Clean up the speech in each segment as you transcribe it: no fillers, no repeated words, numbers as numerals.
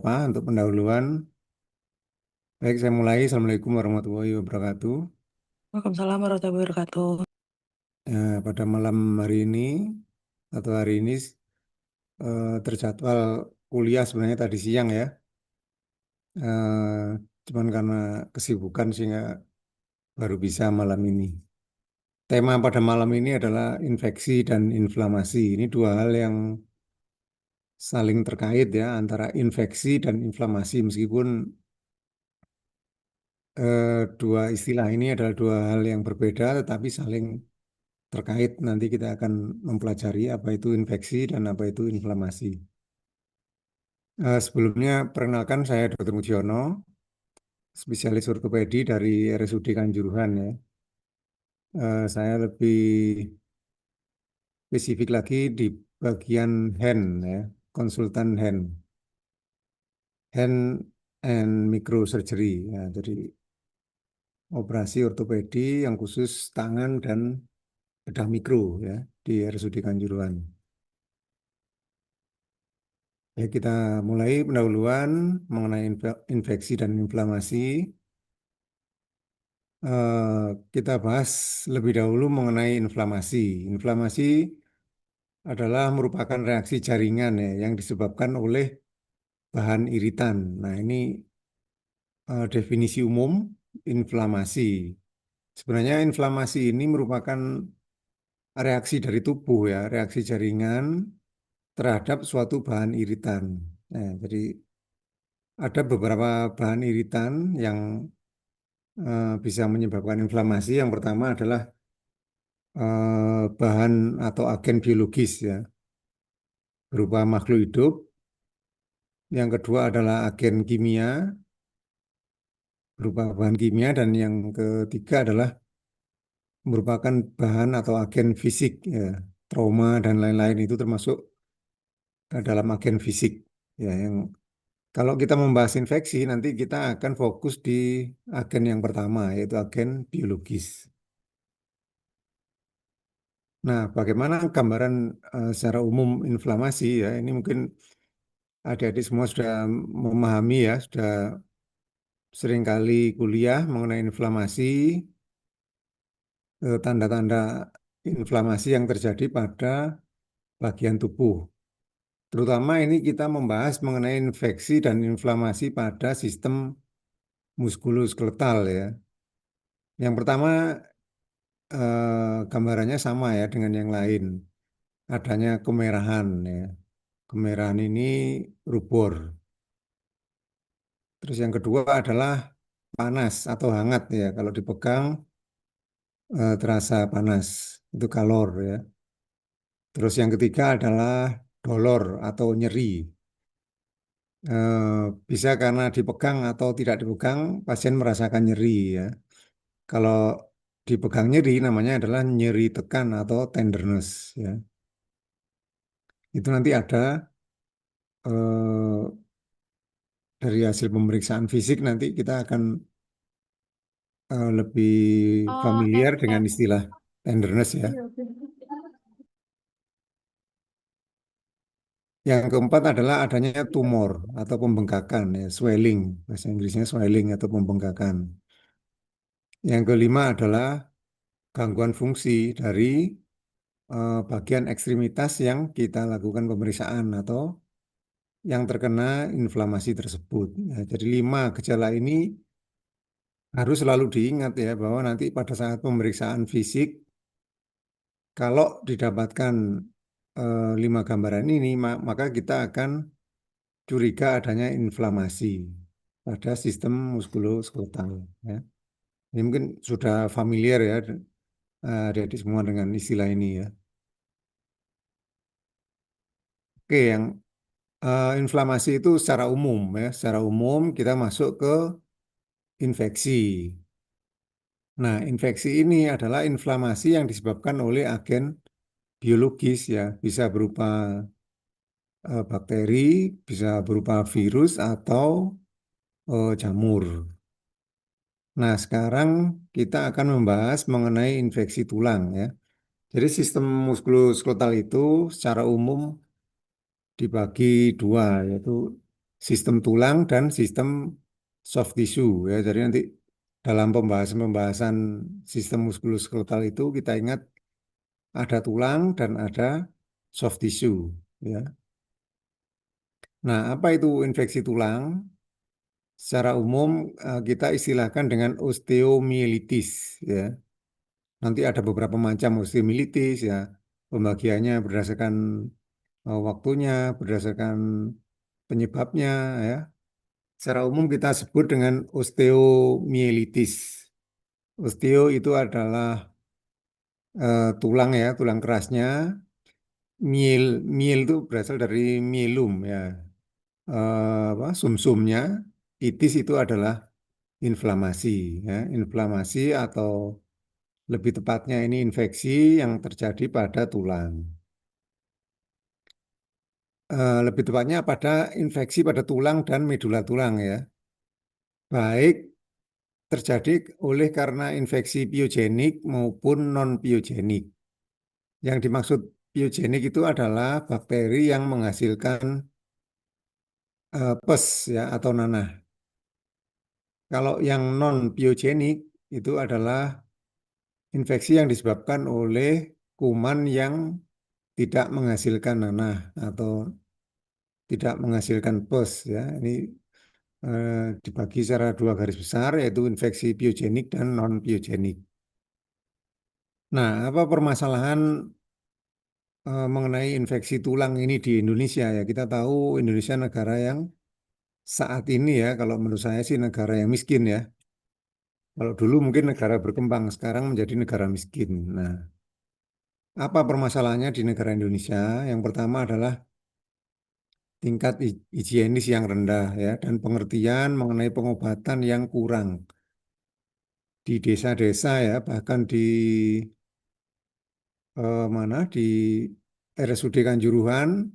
Pak, untuk pendahuluan. Baik, saya mulai. Assalamualaikum warahmatullahi wabarakatuh. Waalaikumsalam warahmatullahi wabarakatuh. Pada malam hari ini atau hari ini terjadwal kuliah sebenarnya tadi siang ya. Cuman karena kesibukan sehingga baru bisa malam ini. Tema pada malam ini adalah infeksi dan inflamasi. Ini dua hal yang saling terkait ya antara infeksi dan inflamasi meskipun dua istilah ini adalah dua hal yang berbeda tetapi saling terkait. Nanti kita akan mempelajari apa itu infeksi dan apa itu inflamasi. Sebelumnya perkenalkan saya Dr. Mujiono, spesialis ortopedi dari RSUD Kanjuruhan ya. Saya lebih spesifik lagi di bagian hand ya, konsultan hand and microsurgery ya. Jadi operasi ortopedi yang khusus tangan dan bedah mikro ya di RSUD Kanjuruhan. Ya, kita mulai pendahuluan mengenai infeksi dan inflamasi. Kita bahas lebih dahulu mengenai inflamasi. Inflamasi adalah merupakan reaksi jaringan ya, yang disebabkan oleh bahan iritan. Nah, ini definisi umum inflamasi. Sebenarnya inflamasi ini merupakan reaksi dari tubuh ya, reaksi jaringan terhadap suatu bahan iritan. Nah, jadi ada beberapa bahan iritan yang bisa menyebabkan inflamasi. Yang pertama adalah bahan atau agen biologis ya, berupa makhluk hidup. Yang kedua adalah agen kimia, berupa bahan kimia. Dan yang ketiga adalah merupakan bahan atau agen fisik ya, trauma dan lain-lain itu termasuk dalam agen fisik ya. Yang kalau kita membahas infeksi nanti kita akan fokus di agen yang pertama yaitu agen biologis. Nah, bagaimana gambaran secara umum inflamasi ya? Ini mungkin adik-adik semua sudah memahami ya, sudah seringkali kuliah mengenai inflamasi, tanda-tanda inflamasi yang terjadi pada bagian tubuh. Terutama ini kita membahas mengenai infeksi dan inflamasi pada sistem muskuloskeletal ya. Yang pertama gambarannya sama ya dengan yang lain. Adanya kemerahan ya. Kemerahan ini rubor. Terus yang kedua adalah panas atau hangat ya. Kalau dipegang terasa panas. Itu kalor ya. Terus yang ketiga adalah dolor atau nyeri. Bisa karena dipegang atau tidak dipegang, pasien merasakan nyeri ya. Kalau dipegang nyeri namanya adalah nyeri tekan atau tenderness ya. Itu nanti ada eh, dari hasil pemeriksaan fisik nanti kita akan lebih Oh, familiar dengan istilah tenderness ya. iya. Yang keempat adalah adanya tumor atau pembengkakan ya, swelling. Bahasa Inggrisnya swelling atau pembengkakan. Yang kelima adalah gangguan fungsi dari bagian ekstremitas yang kita lakukan pemeriksaan atau yang terkena inflamasi tersebut. Ya, jadi lima gejala ini harus selalu diingat ya bahwa nanti pada saat pemeriksaan fisik kalau didapatkan lima gambaran ini maka kita akan curiga adanya inflamasi pada sistem muskuloskeletal ya. Ini mungkin sudah familiar ya adik-adik semua dengan istilah ini ya. Oke, yang inflamasi itu secara umum ya, secara umum kita masuk ke infeksi. Nah, infeksi ini adalah inflamasi yang disebabkan oleh agen biologis ya, bisa berupa bakteri, bisa berupa virus atau jamur. Nah, sekarang kita akan membahas mengenai infeksi tulang ya. Jadi sistem muskuloskeletal itu secara umum dibagi dua, yaitu sistem tulang dan sistem soft tissue ya. Jadi nanti dalam pembahasan-pembahasan sistem muskuloskeletal itu kita ingat ada tulang dan ada soft tissue ya. Nah, apa itu infeksi tulang? Secara umum kita istilahkan dengan osteomielitis ya. Nanti ada beberapa macam osteomielitis ya. Pembagiannya berdasarkan waktunya, berdasarkan penyebabnya ya. Secara umum kita sebut dengan osteomielitis. Osteo itu adalah tulang ya, tulang kerasnya. Miel itu berasal dari mielum ya, apa, sumsumnya. Itis itu adalah inflamasi ya, inflamasi atau lebih tepatnya ini infeksi yang terjadi pada tulang. Lebih tepatnya pada infeksi pada tulang dan medula tulang ya. Baik terjadi oleh karena infeksi piogenik maupun non-piogenik. Yang dimaksud piogenik itu adalah bakteri yang menghasilkan pes ya atau nanah. Kalau yang non-piogenik itu adalah infeksi yang disebabkan oleh kuman yang tidak menghasilkan nanah atau tidak menghasilkan pes ya. Ini eh, dibagi secara dua garis besar yaitu infeksi piogenik dan non-piogenik. Nah, apa permasalahan mengenai infeksi tulang ini di Indonesia ya? Kita tahu Indonesia negara yang saat ini ya, kalau menurut saya sih negara yang miskin ya. Kalau dulu mungkin negara berkembang, sekarang menjadi negara miskin. Nah, apa permasalahannya di negara Indonesia? Yang pertama adalah tingkat higienis yang rendah ya, dan pengertian mengenai pengobatan yang kurang di desa-desa ya, bahkan di mana di RSUD Kanjuruhan.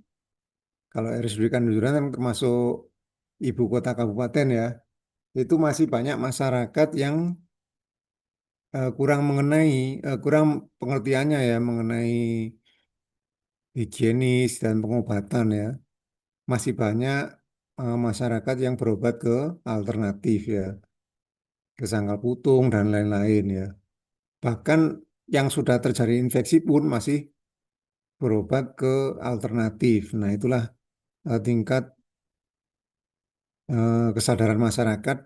Kalau RSUD Kanjuruhan kan termasuk ibu kota kabupaten ya, itu masih banyak masyarakat yang kurang pengertiannya ya mengenai higienis dan pengobatan ya. Masih banyak masyarakat yang berobat ke alternatif ya, ke sangkal putung dan lain-lain ya. Bahkan yang sudah terjadi infeksi pun masih berobat ke alternatif. Nah, itulah tingkat kesadaran masyarakat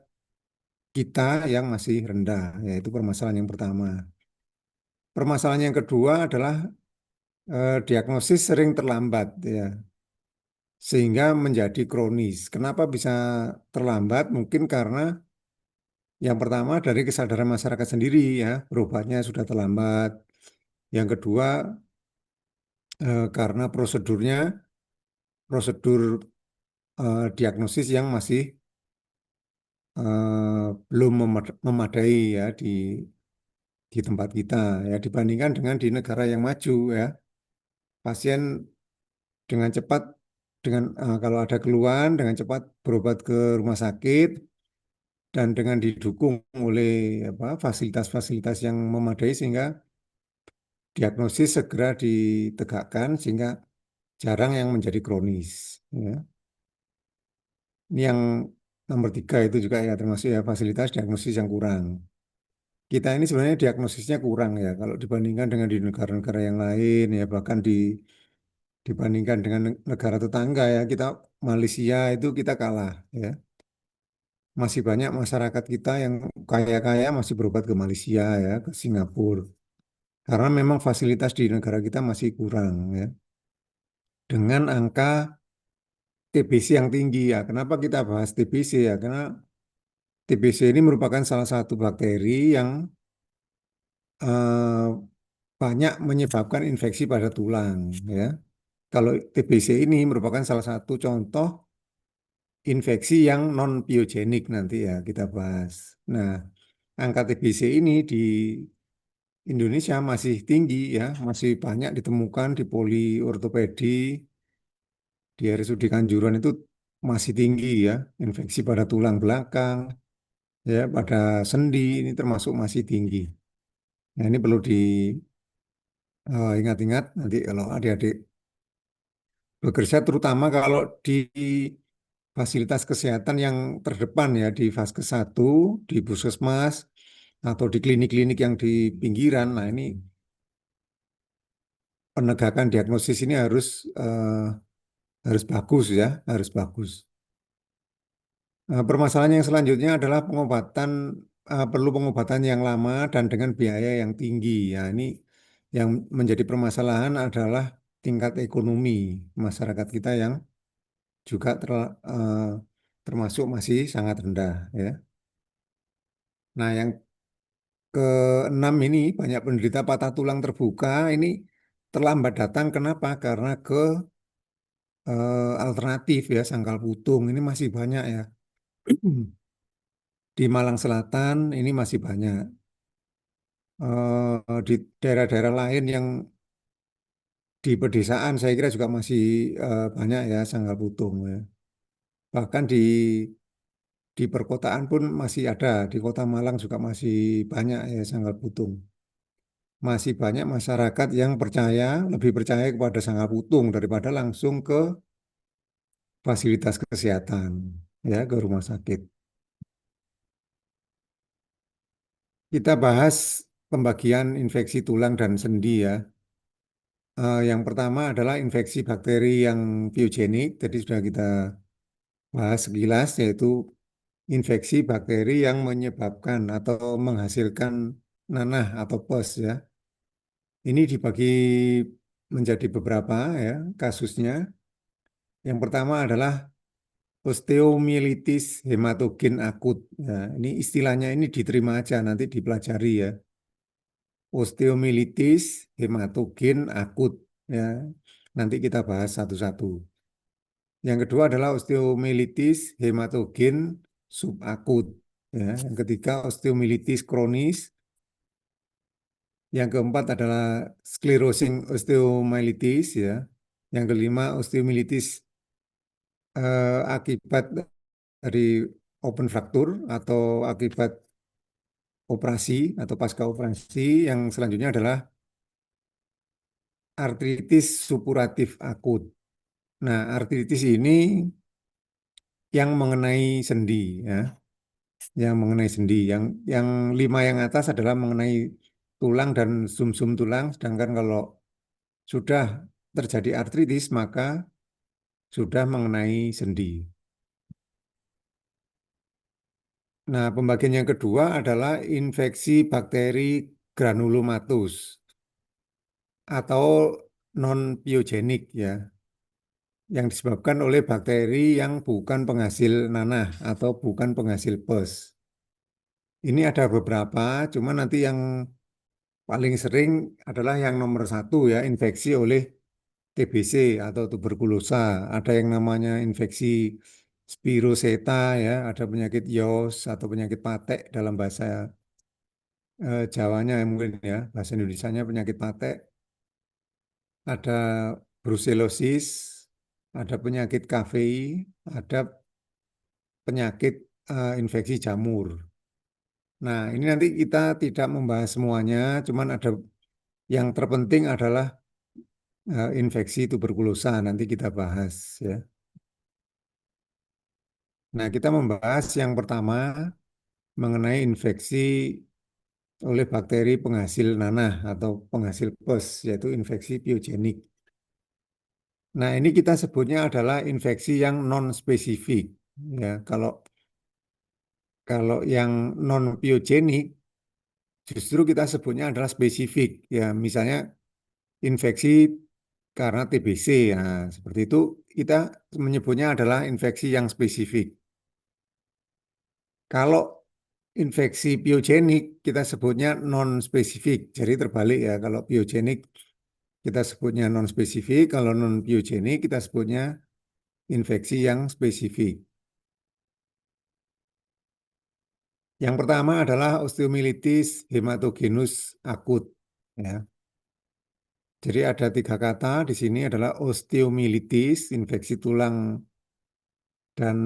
kita yang masih rendah, yaitu permasalahan yang pertama. Permasalahan yang kedua adalah diagnosis sering terlambat ya, sehingga menjadi kronis. Kenapa bisa terlambat? Mungkin karena yang pertama dari kesadaran masyarakat sendiri ya, berobatnya sudah terlambat. Yang kedua karena prosedur diagnosis yang masih belum memadai ya di tempat kita ya, dibandingkan dengan di negara yang maju ya. Pasien dengan cepat kalau ada keluhan dengan cepat berobat ke rumah sakit dan dengan didukung oleh apa fasilitas-fasilitas yang memadai sehingga diagnosis segera ditegakkan sehingga jarang yang menjadi kronis ya. Ini yang nomor tiga itu juga ya termasuk ya fasilitas diagnosis yang kurang. Kita ini sebenarnya diagnosisnya kurang ya kalau dibandingkan dengan di negara-negara yang lain ya, bahkan dibandingkan dengan negara tetangga ya, kita Malaysia itu kita kalah ya. Masih banyak masyarakat kita yang kaya-kaya masih berobat ke Malaysia ya, ke Singapura. Karena memang fasilitas di negara kita masih kurang ya. Dengan angka TBC yang tinggi ya. Kenapa kita bahas TBC ya? Karena TBC ini merupakan salah satu bakteri yang eh, banyak menyebabkan infeksi pada tulang ya. Kalau TBC ini merupakan salah satu contoh infeksi yang non piogenik nanti ya kita bahas. Nah, angka TBC ini di Indonesia masih tinggi ya, masih banyak ditemukan di poliortopedi, di RSUD Kanjuruhan itu masih tinggi ya, infeksi pada tulang belakang, ya pada sendi ini termasuk masih tinggi. Nah, ini perlu diingat-ingat nanti kalau adik-adik bekerja, terutama kalau di fasilitas kesehatan yang terdepan ya di Vaskes 1, di Puskesmas, atau di klinik-klinik yang di pinggiran. Nah, ini penegakan diagnosis ini harus bagus ya, harus bagus. Permasalahan yang selanjutnya adalah perlu pengobatan yang lama dan dengan biaya yang tinggi. Ya, ini yang menjadi permasalahan adalah tingkat ekonomi masyarakat kita yang juga termasuk masih sangat rendah ya. Nah, yang keenam ini banyak penderita patah tulang terbuka ini terlambat datang. Kenapa? Karena alternatif ya sangkal putung ini masih banyak ya. Di Malang Selatan ini masih banyak. Di daerah-daerah lain yang di pedesaan saya kira juga masih banyak ya sangkal putung ya. Bahkan di perkotaan pun masih ada. Di Kota Malang juga masih banyak ya sangkal putung. Masih banyak masyarakat yang lebih percaya kepada sangkal putung daripada langsung ke fasilitas kesehatan, ya, ke rumah sakit. Kita bahas pembagian infeksi tulang dan sendi ya. Yang pertama adalah infeksi bakteri yang biogenik, tadi sudah kita bahas sekilas, yaitu infeksi bakteri yang menyebabkan atau menghasilkan nanah atau pus ya. Ini dibagi menjadi beberapa ya kasusnya. Yang pertama adalah osteomyelitis hematogen akut. Ya, ini istilahnya ini diterima aja nanti dipelajari ya. Osteomyelitis hematogen akut ya. Nanti kita bahas satu-satu. Yang kedua adalah osteomyelitis hematogen subakut ya. Yang ketiga osteomyelitis kronis. Yang keempat adalah sclerosing osteomyelitis ya. Yang kelima osteomyelitis akibat dari open fracture atau akibat operasi atau pasca operasi. Yang selanjutnya adalah artritis supuratif akut. Nah, artritis ini yang mengenai sendi ya, yang mengenai sendi. Yang lima yang atas adalah mengenai tulang dan sumsum tulang, sedangkan kalau sudah terjadi artritis maka sudah mengenai sendi. Nah, pembagian yang kedua adalah infeksi bakteri granulomatus atau non piogenik ya, yang disebabkan oleh bakteri yang bukan penghasil nanah atau bukan penghasil pus. Ini ada beberapa, cuma nanti yang paling sering adalah yang nomor satu ya, infeksi oleh TBC atau tuberkulosa. Ada yang namanya infeksi spiroseta ya, ada penyakit Yos atau penyakit patek dalam bahasa Jawanya ya mungkin ya, bahasa Indonesianya penyakit patek. Ada brusellosis, ada penyakit KVI, ada penyakit infeksi jamur. Nah, ini nanti kita tidak membahas semuanya, cuman ada yang terpenting adalah infeksi tuberkulosa. Nanti kita bahas ya. Nah, kita membahas yang pertama mengenai infeksi oleh bakteri penghasil nanah atau penghasil pus, yaitu infeksi piogenik. Nah, ini kita sebutnya adalah infeksi yang non-spesifik. Ya, kalau yang non-piogenik justru kita sebutnya adalah spesifik. Ya, misalnya infeksi karena TBC. Nah, seperti itu kita menyebutnya adalah infeksi yang spesifik. Kalau infeksi piogenik kita sebutnya non-spesifik. Jadi terbalik ya, kalau piogenik kita sebutnya non-spesifik, kalau non-piogenik kita sebutnya infeksi yang spesifik. Yang pertama adalah osteomyelitis hematogenus akut. Ya. Jadi ada tiga kata di sini adalah osteomyelitis, infeksi tulang dan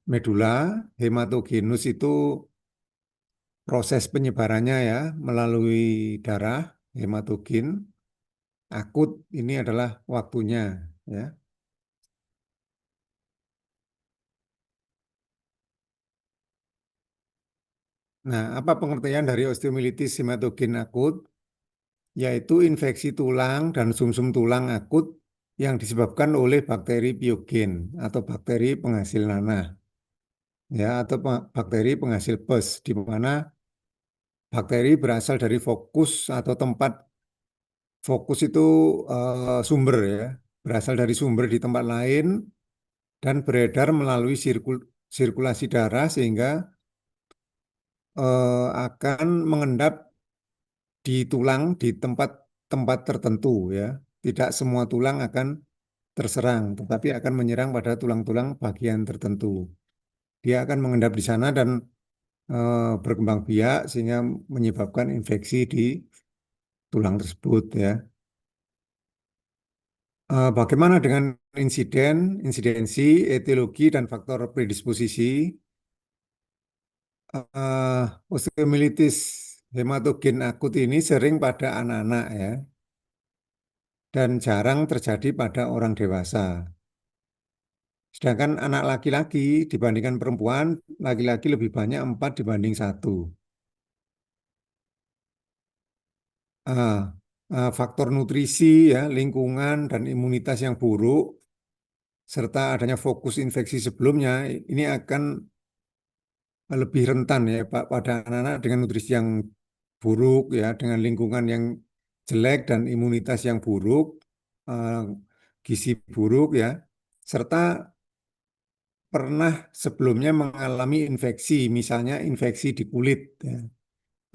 medula. Hematogenus itu proses penyebarannya ya melalui darah, hematogen. Akut ini adalah waktunya. Ya. Nah, apa pengertian dari osteomilitis hematogen akut? Yaitu infeksi tulang dan sumsum tulang akut yang disebabkan oleh bakteri piogen atau bakteri penghasil nanah, ya, atau bakteri penghasil pus, di mana bakteri berasal dari fokus atau tempat fokus itu sumber ya, berasal dari sumber di tempat lain dan beredar melalui sirkulasi darah sehingga akan mengendap di tulang di tempat-tempat tertentu ya. Tidak semua tulang akan terserang, tetapi akan menyerang pada tulang-tulang bagian tertentu. Dia akan mengendap di sana dan berkembang biak sehingga menyebabkan infeksi di tulang tersebut ya. Bagaimana dengan insidensi, etiologi, dan faktor predisposisi? Osteomilitis hematogen akut ini sering pada anak-anak ya, dan jarang terjadi pada orang dewasa. Sedangkan anak laki-laki dibandingkan perempuan, laki-laki lebih banyak 4 dibanding satu. Ah, Faktor nutrisi ya, lingkungan dan imunitas yang buruk serta adanya fokus infeksi sebelumnya ini akan lebih rentan ya Pak pada anak-anak dengan nutrisi yang buruk ya, dengan lingkungan yang jelek dan imunitas yang buruk, eh, gizi buruk ya, serta pernah sebelumnya mengalami infeksi, misalnya infeksi di kulit ya,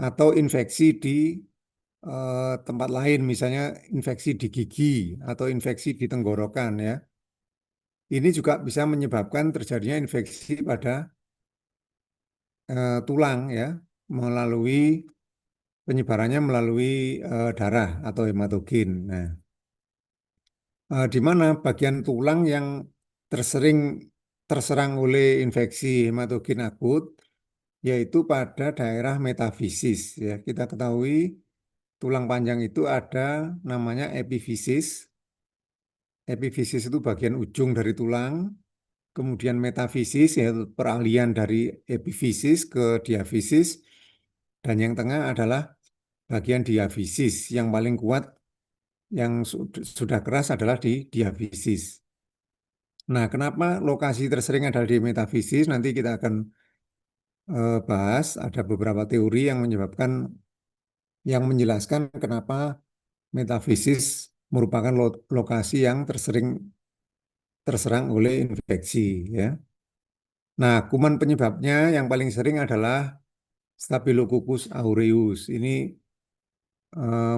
atau infeksi di tempat lain, misalnya infeksi di gigi atau infeksi di tenggorokan ya. Ini juga bisa menyebabkan terjadinya infeksi pada tulang ya, melalui penyebarannya melalui darah atau hematogen. Nah, di mana bagian tulang yang tersering terserang oleh infeksi hematogen akut, yaitu pada daerah metafisis. Ya, kita ketahui tulang panjang itu ada namanya epifisis. Epifisis itu bagian ujung dari tulang, kemudian metafisis yaitu peralihan dari epifisis ke diafisis, dan yang tengah adalah bagian diafisis yang paling kuat yang sudah keras adalah di diafisis. Nah, kenapa lokasi tersering adalah di metafisis? Nanti kita akan bahas. Ada beberapa teori yang yang menjelaskan kenapa metafisis merupakan lokasi yang terserang oleh infeksi. Ya. Nah, kuman penyebabnya yang paling sering adalah Staphylococcus aureus. Ini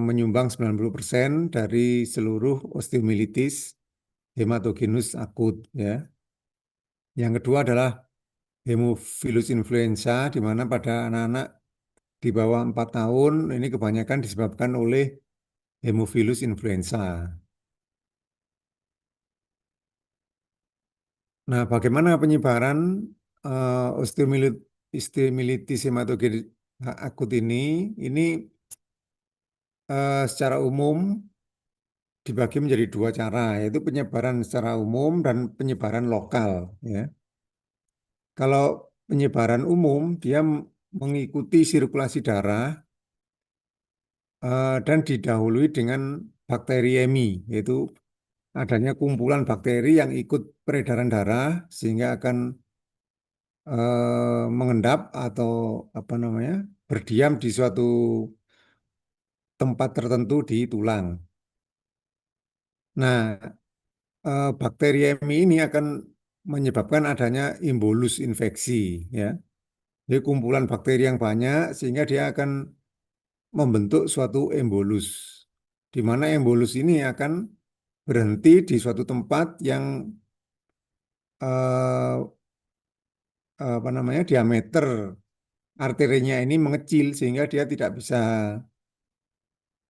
menyumbang 90% dari seluruh osteomilitis hematogenus akut. Ya. Yang kedua adalah Hemophilus influenza, di mana pada anak-anak di bawah 4 tahun ini kebanyakan disebabkan oleh Hemophilus influenza. Nah, bagaimana penyebaran osteomilitis hematogen akut ini? Ini secara umum dibagi menjadi dua cara, yaitu penyebaran secara umum dan penyebaran lokal. Ya. Kalau penyebaran umum, dia mengikuti sirkulasi darah dan didahului dengan bakteriemi, yaitu adanya kumpulan bakteri yang ikut peredaran darah sehingga akan mengendap atau apa namanya berdiam di suatu tempat tertentu di tulang. Nah, bakteriemi ini akan menyebabkan adanya embolus infeksi, ya. Jadi kumpulan bakteri yang banyak sehingga dia akan membentuk suatu embolus, di mana embolus ini akan berhenti di suatu tempat yang eh, apa namanya diameter arterinya ini mengecil sehingga dia tidak bisa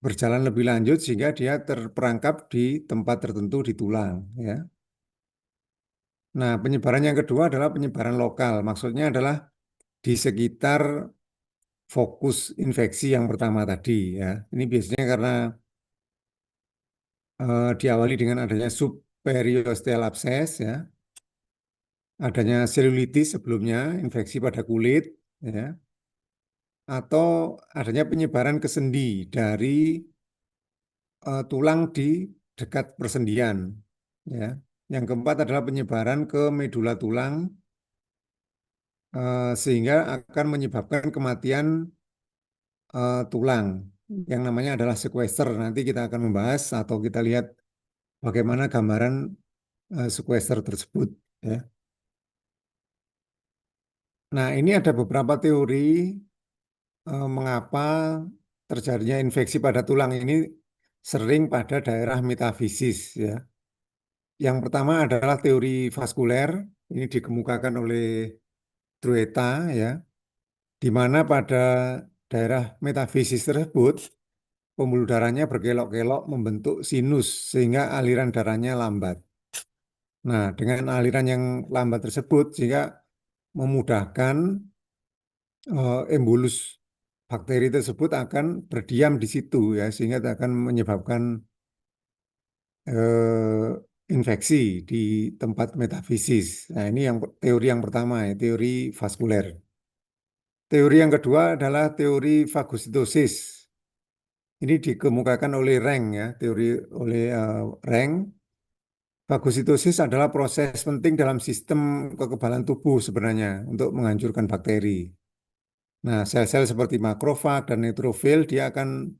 berjalan lebih lanjut sehingga dia terperangkap di tempat tertentu di tulang ya. Nah, penyebaran yang kedua adalah penyebaran lokal. Maksudnya adalah di sekitar fokus infeksi yang pertama tadi ya. Ini biasanya karena diawali dengan adanya subperiosteal abscess ya, adanya selulitis sebelumnya, infeksi pada kulit ya. atau adanya penyebaran ke sendi dari tulang di dekat persendian. Ya. Yang keempat adalah penyebaran ke medula tulang sehingga akan menyebabkan kematian tulang yang namanya adalah sequester. Nanti kita akan membahas atau kita lihat bagaimana gambaran sequester tersebut. Ya. Nah, ini ada beberapa teori mengapa terjadinya infeksi pada tulang ini sering pada daerah metafisis. Ya. Yang pertama adalah teori vaskuler. Ini dikemukakan oleh Trueta, ya, di mana pada daerah metafisis tersebut pembuluh darahnya berkelok-kelok membentuk sinus sehingga aliran darahnya lambat. Nah, dengan aliran yang lambat tersebut sehingga memudahkan embolus bakteri tersebut akan berdiam di situ ya sehingga akan menyebabkan infeksi di tempat metafisis. Nah, ini yang teori yang pertama ya, teori vaskuler. Teori yang kedua adalah teori fagositosis. Ini dikemukakan oleh Reng ya, teori oleh Reng. Fagositosis adalah proses penting dalam sistem kekebalan tubuh sebenarnya untuk menghancurkan bakteri. Nah, sel-sel seperti makrofag dan neutrofil dia akan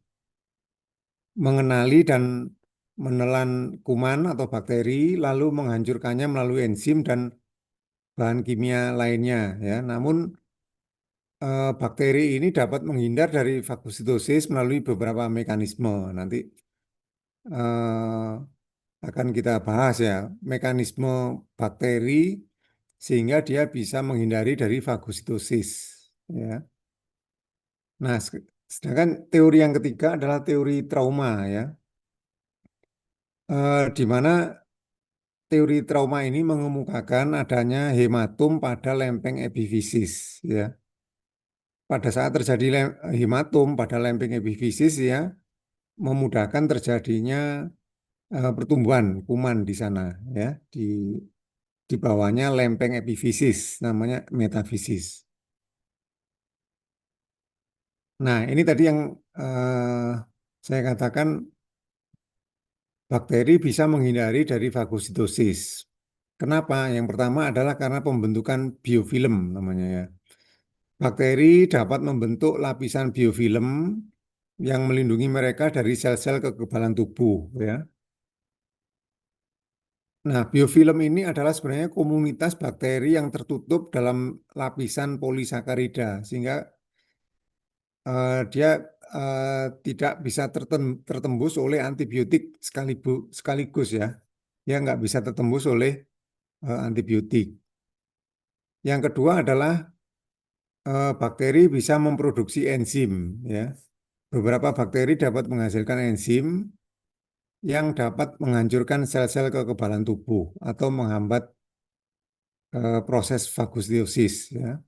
mengenali dan menelan kuman atau bakteri lalu menghancurkannya melalui enzim dan bahan kimia lainnya ya. Namun bakteri ini dapat menghindar dari fagositosis melalui beberapa mekanisme. Nanti eh, akan kita bahas ya mekanisme bakteri sehingga dia bisa menghindari dari fagositosis ya. Nah, sedangkan teori yang ketiga adalah teori trauma ya. Di mana teori trauma ini mengemukakan adanya hematom pada lempeng epifisis ya. Pada saat terjadi hematom pada lempeng epifisis ya memudahkan terjadinya pertumbuhan kuman di sana ya di bawahnya lempeng epifisis namanya metafisis. Nah, ini tadi yang eh, saya katakan bakteri bisa menghindari dari fagositosis. Kenapa? Yang pertama adalah karena pembentukan biofilm namanya ya. Bakteri dapat membentuk lapisan biofilm yang melindungi mereka dari sel-sel kekebalan tubuh ya. Nah, biofilm ini adalah sebenarnya komunitas bakteri yang tertutup dalam lapisan polisakarida sehingga dia tidak bisa tertembus oleh antibiotik sekaligus ya. Dia nggak bisa tertembus oleh antibiotik. Yang kedua adalah bakteri bisa memproduksi enzim ya. Beberapa bakteri dapat menghasilkan enzim yang dapat menghancurkan sel-sel kekebalan tubuh atau menghambat proses fagositosis ya.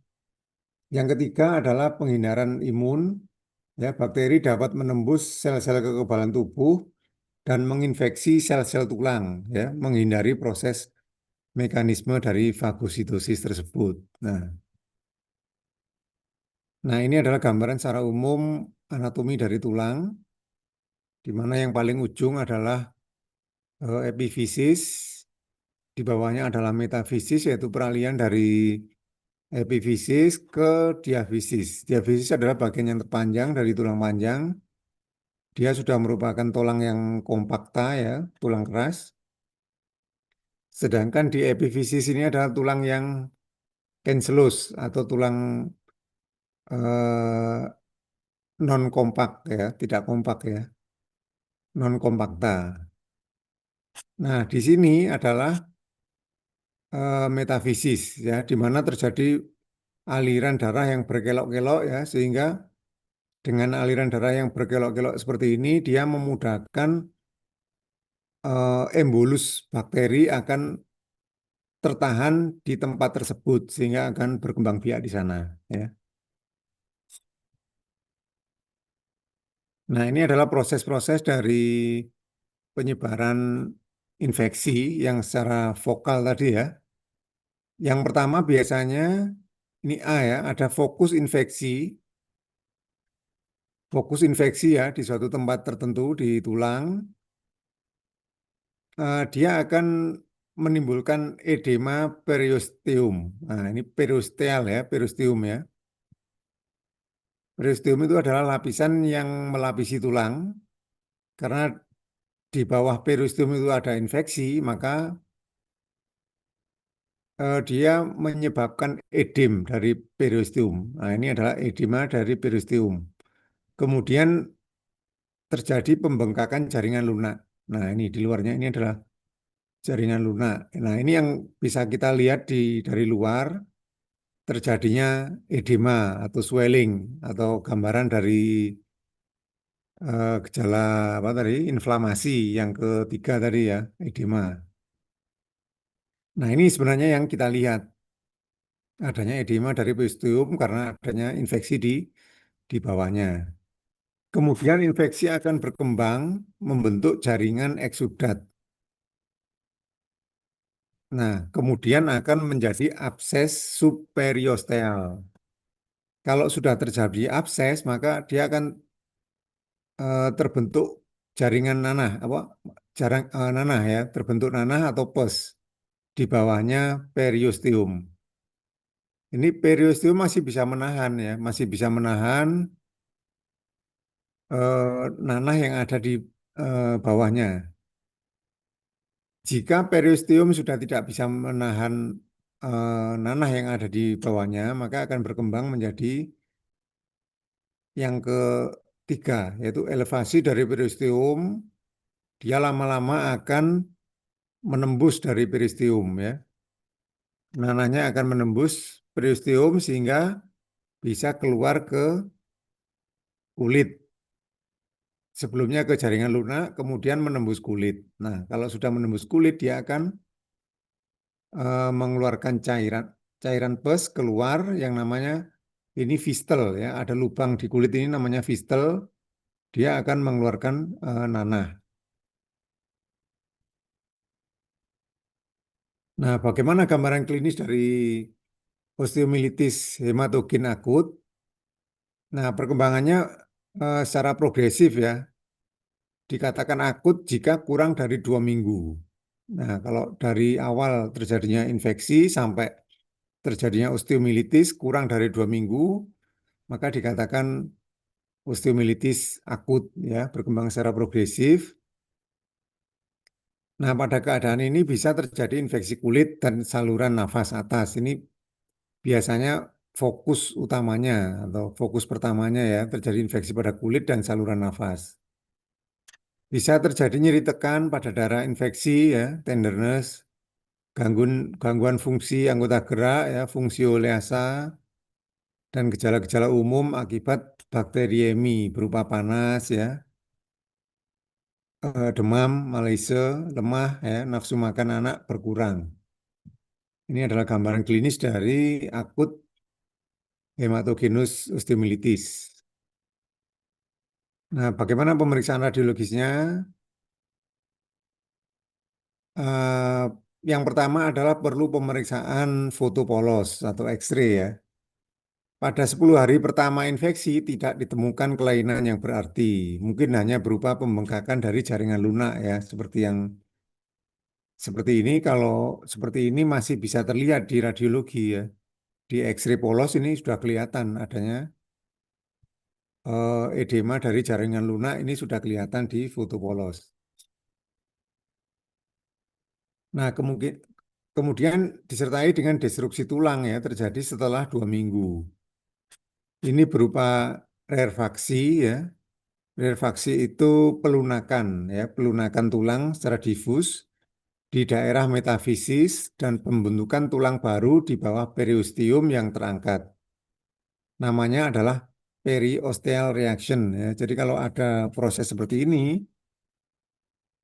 Yang ketiga adalah penghindaran imun. Ya, bakteri dapat menembus sel-sel kekebalan tubuh dan menginfeksi sel-sel tulang, ya, menghindari proses mekanisme dari fagositosis tersebut. Nah, ini adalah gambaran secara umum anatomi dari tulang, di mana yang paling ujung adalah epifisis, di bawahnya adalah metafisis, yaitu peralihan dari epifisis ke diafisis. Diafisis adalah bagian yang terpanjang dari tulang panjang. Dia sudah merupakan tulang yang kompakta ya, tulang keras. Sedangkan di epifisis ini adalah tulang yang cancellous atau tulang non kompak ya, tidak kompak ya, non kompakta. Nah, di sini adalah metafisis ya, di mana terjadi aliran darah yang berkelok-kelok ya, sehingga dengan aliran darah yang berkelok-kelok seperti ini dia memudahkan embolus bakteri akan tertahan di tempat tersebut sehingga akan berkembang biak di sana ya. Nah, ini adalah proses-proses dari penyebaran infeksi yang secara vokal tadi ya. Yang pertama biasanya ini A ya, ada fokus infeksi fokus infeksi ya di suatu tempat tertentu di tulang, dia akan menimbulkan edema periosteum. Nah, ini periosteal ya, periosteum ya. Periosteum itu adalah lapisan yang melapisi tulang. Karena di bawah periosteum itu ada infeksi, maka dia menyebabkan edem dari periosteum. Nah, ini adalah edema dari periosteum. Kemudian terjadi pembengkakan jaringan lunak. Nah, ini di luarnya ini adalah jaringan lunak. Nah, ini yang bisa kita lihat dari luar terjadinya edema atau swelling atau gambaran dari gejala apa tadi inflamasi yang ketiga tadi ya, edema. Nah, ini sebenarnya yang kita lihat adanya edema dari peristium karena adanya infeksi di bawahnya. Kemudian infeksi akan berkembang membentuk jaringan eksudat. Nah, kemudian akan menjadi abses subperiosteal. Kalau sudah terjadi abses, maka dia akan terbentuk jaringan nanah, apa nanah ya, terbentuk nanah atau pus di bawahnya periosteum. Ini periosteum masih bisa menahan ya, masih bisa menahan nanah yang ada di bawahnya. Jika periosteum sudah tidak bisa menahan nanah yang ada di bawahnya, maka akan berkembang menjadi yang ketiga, yaitu elevasi dari periosteum. Dia lama-lama akan menembus dari periosteum ya. Nanahnya akan menembus periosteum sehingga bisa keluar ke kulit. Sebelumnya ke jaringan lunak, kemudian menembus kulit. Nah, kalau sudah menembus kulit, dia akan mengeluarkan cairan pus keluar yang namanya ini fistel ya. Ada lubang di kulit ini namanya fistel. Dia akan mengeluarkan nanah. Nah, bagaimana gambaran klinis dari osteomilitis hematogen akut? Nah, perkembangannya secara progresif ya. Dikatakan akut jika kurang dari 2 minggu. Nah, kalau dari awal terjadinya infeksi sampai terjadinya osteomilitis kurang dari 2 minggu, maka dikatakan osteomilitis akut ya, berkembang secara progresif. Nah, pada keadaan ini bisa terjadi infeksi kulit dan saluran nafas atas. Ini biasanya fokus utamanya atau fokus pertamanya ya, terjadi infeksi pada kulit dan saluran nafas. Bisa terjadi nyeri tekan pada darah infeksi ya, tenderness, gangguan gangguan fungsi anggota gerak ya, fungsioleasa dan gejala-gejala umum akibat bakteriemi berupa panas ya, demam, malaise, lemah ya, nafsu makan anak berkurang. Ini adalah gambaran klinis dari akut hematogenus osteomilitis. Nah, bagaimana pemeriksaan radiologisnya? Eh, yang pertama adalah perlu pemeriksaan foto polos atau X-ray ya. Pada 10 hari pertama infeksi tidak ditemukan kelainan yang berarti. Mungkin hanya berupa pembengkakan dari jaringan lunak ya, seperti ini. Kalau seperti ini masih bisa terlihat di radiologi ya. Di X-ray polos ini sudah kelihatan adanya edema dari jaringan lunak ini sudah kelihatan di foto polos. Nah, kemudian disertai dengan destruksi tulang ya terjadi setelah 2 minggu. Ini berupa refaksi ya. Refaksi itu pelunakan ya, pelunakan tulang secara difus di daerah metafisis dan pembentukan tulang baru di bawah periosteum yang terangkat. Namanya adalah periosteal reaction ya. Jadi kalau ada proses seperti ini,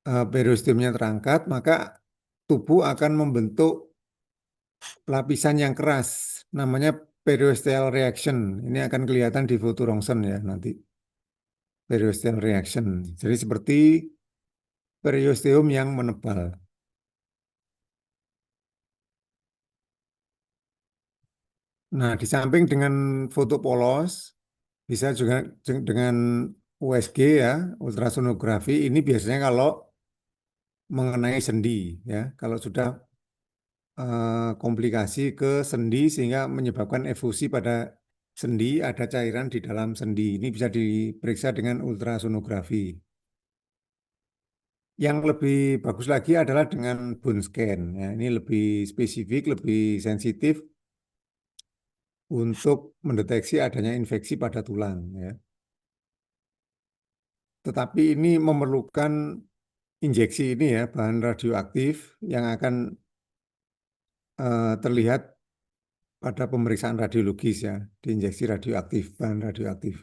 periosteumnya terangkat, maka tubuh akan membentuk lapisan yang keras. Namanya periosteal reaction. Ini akan kelihatan di foto rongsen ya nanti. Periosteal reaction. Jadi seperti periosteum yang menebal. Nah, di samping dengan foto polos, bisa juga dengan USG ya, ultrasonografi. Ini biasanya kalau mengenai sendi ya, kalau sudah komplikasi ke sendi sehingga menyebabkan efusi pada sendi, ada cairan di dalam sendi. Ini bisa diperiksa dengan ultrasonografi. Yang lebih bagus lagi adalah dengan bone scan. Ya, ini lebih spesifik, lebih sensitif untuk mendeteksi adanya infeksi pada tulang. Ya. Tetapi ini memerlukan injeksi ini ya, bahan radioaktif yang akan terlihat pada pemeriksaan radiologis ya, diinjeksi radioaktif, bahan radioaktif.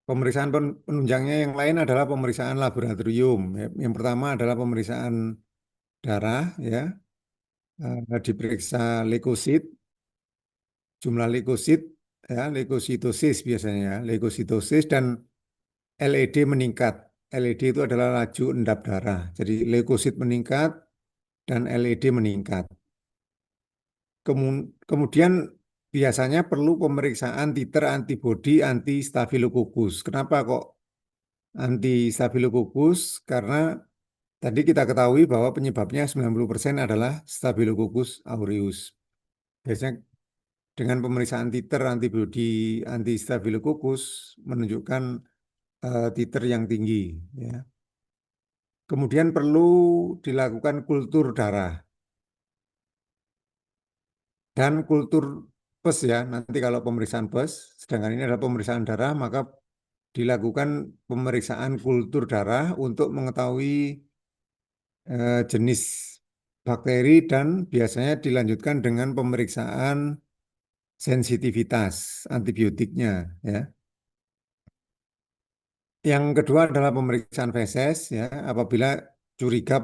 Pemeriksaan penunjangnya yang lain adalah pemeriksaan laboratorium. Ya. Yang pertama adalah pemeriksaan darah ya, diperiksa leukosit, jumlah leukosit ya, leukositosis biasanya ya, leukositosis dan LED meningkat. LED itu adalah laju endap darah. Jadi leukosit meningkat dan LED meningkat. Kemudian biasanya perlu pemeriksaan titer antibodi anti Staphylococcus. Kenapa kok anti Staphylococcus? Karena tadi kita ketahui bahwa penyebabnya 90% adalah Staphylococcus aureus. Biasanya dengan pemeriksaan titer antibodi anti Staphylococcus menunjukkan titer yang tinggi. Ya. Kemudian perlu dilakukan kultur darah dan kultur PES ya. Nanti kalau pemeriksaan PES, sedangkan ini adalah pemeriksaan darah, maka dilakukan pemeriksaan kultur darah untuk mengetahui jenis bakteri dan biasanya dilanjutkan dengan pemeriksaan sensitivitas antibiotiknya ya. Yang kedua adalah pemeriksaan feses ya apabila curiga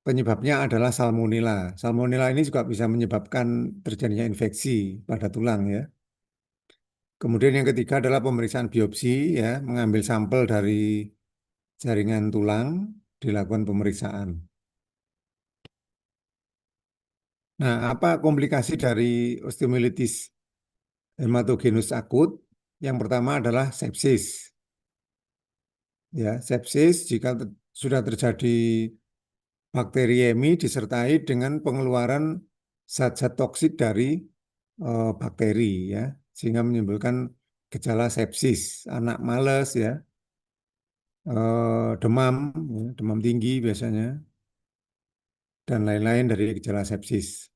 penyebabnya adalah salmonella. Salmonella ini juga bisa menyebabkan terjadinya infeksi pada tulang ya. Kemudian yang ketiga adalah pemeriksaan biopsi ya, mengambil sampel dari jaringan tulang, dilakukan pemeriksaan. Nah, apa komplikasi dari osteomyelitis hematogenus akut? Yang pertama adalah sepsis. Ya, sepsis jika sudah terjadi bakteriemi disertai dengan pengeluaran zat-zat toksik dari bakteri ya, sehingga menimbulkan gejala sepsis, anak males ya, demam, ya, demam tinggi biasanya, dan lain-lain dari gejala sepsis.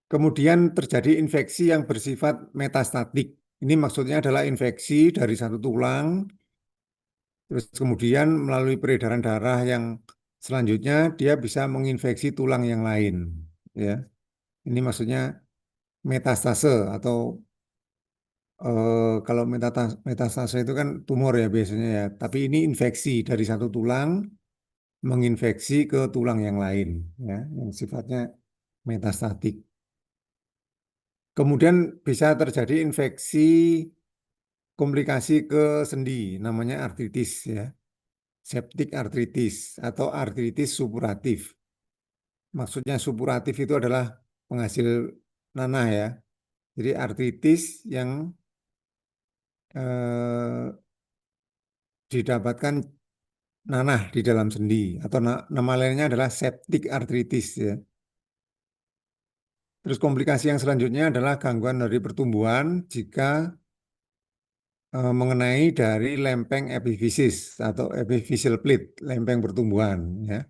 Kemudian terjadi infeksi yang bersifat metastatik. Ini maksudnya adalah infeksi dari satu tulang, terus kemudian melalui peredaran darah yang selanjutnya dia bisa menginfeksi tulang yang lain. Ya, ini maksudnya metastase atau kalau metastase itu kan tumor ya biasanya ya. Tapi ini infeksi dari satu tulang menginfeksi ke tulang yang lain, ya, yang sifatnya metastatik. Kemudian bisa terjadi infeksi komplikasi ke sendi, namanya artritis ya, septic artritis atau artritis supuratif. Maksudnya supuratif itu adalah penghasil nanah ya. Jadi artritis yang eh, didapatkan nanah di dalam sendi atau nama lainnya adalah septic artritis ya. Terus komplikasi yang selanjutnya adalah gangguan dari pertumbuhan jika mengenai dari lempeng epifisis atau epiphyseal plate, lempeng pertumbuhan ya.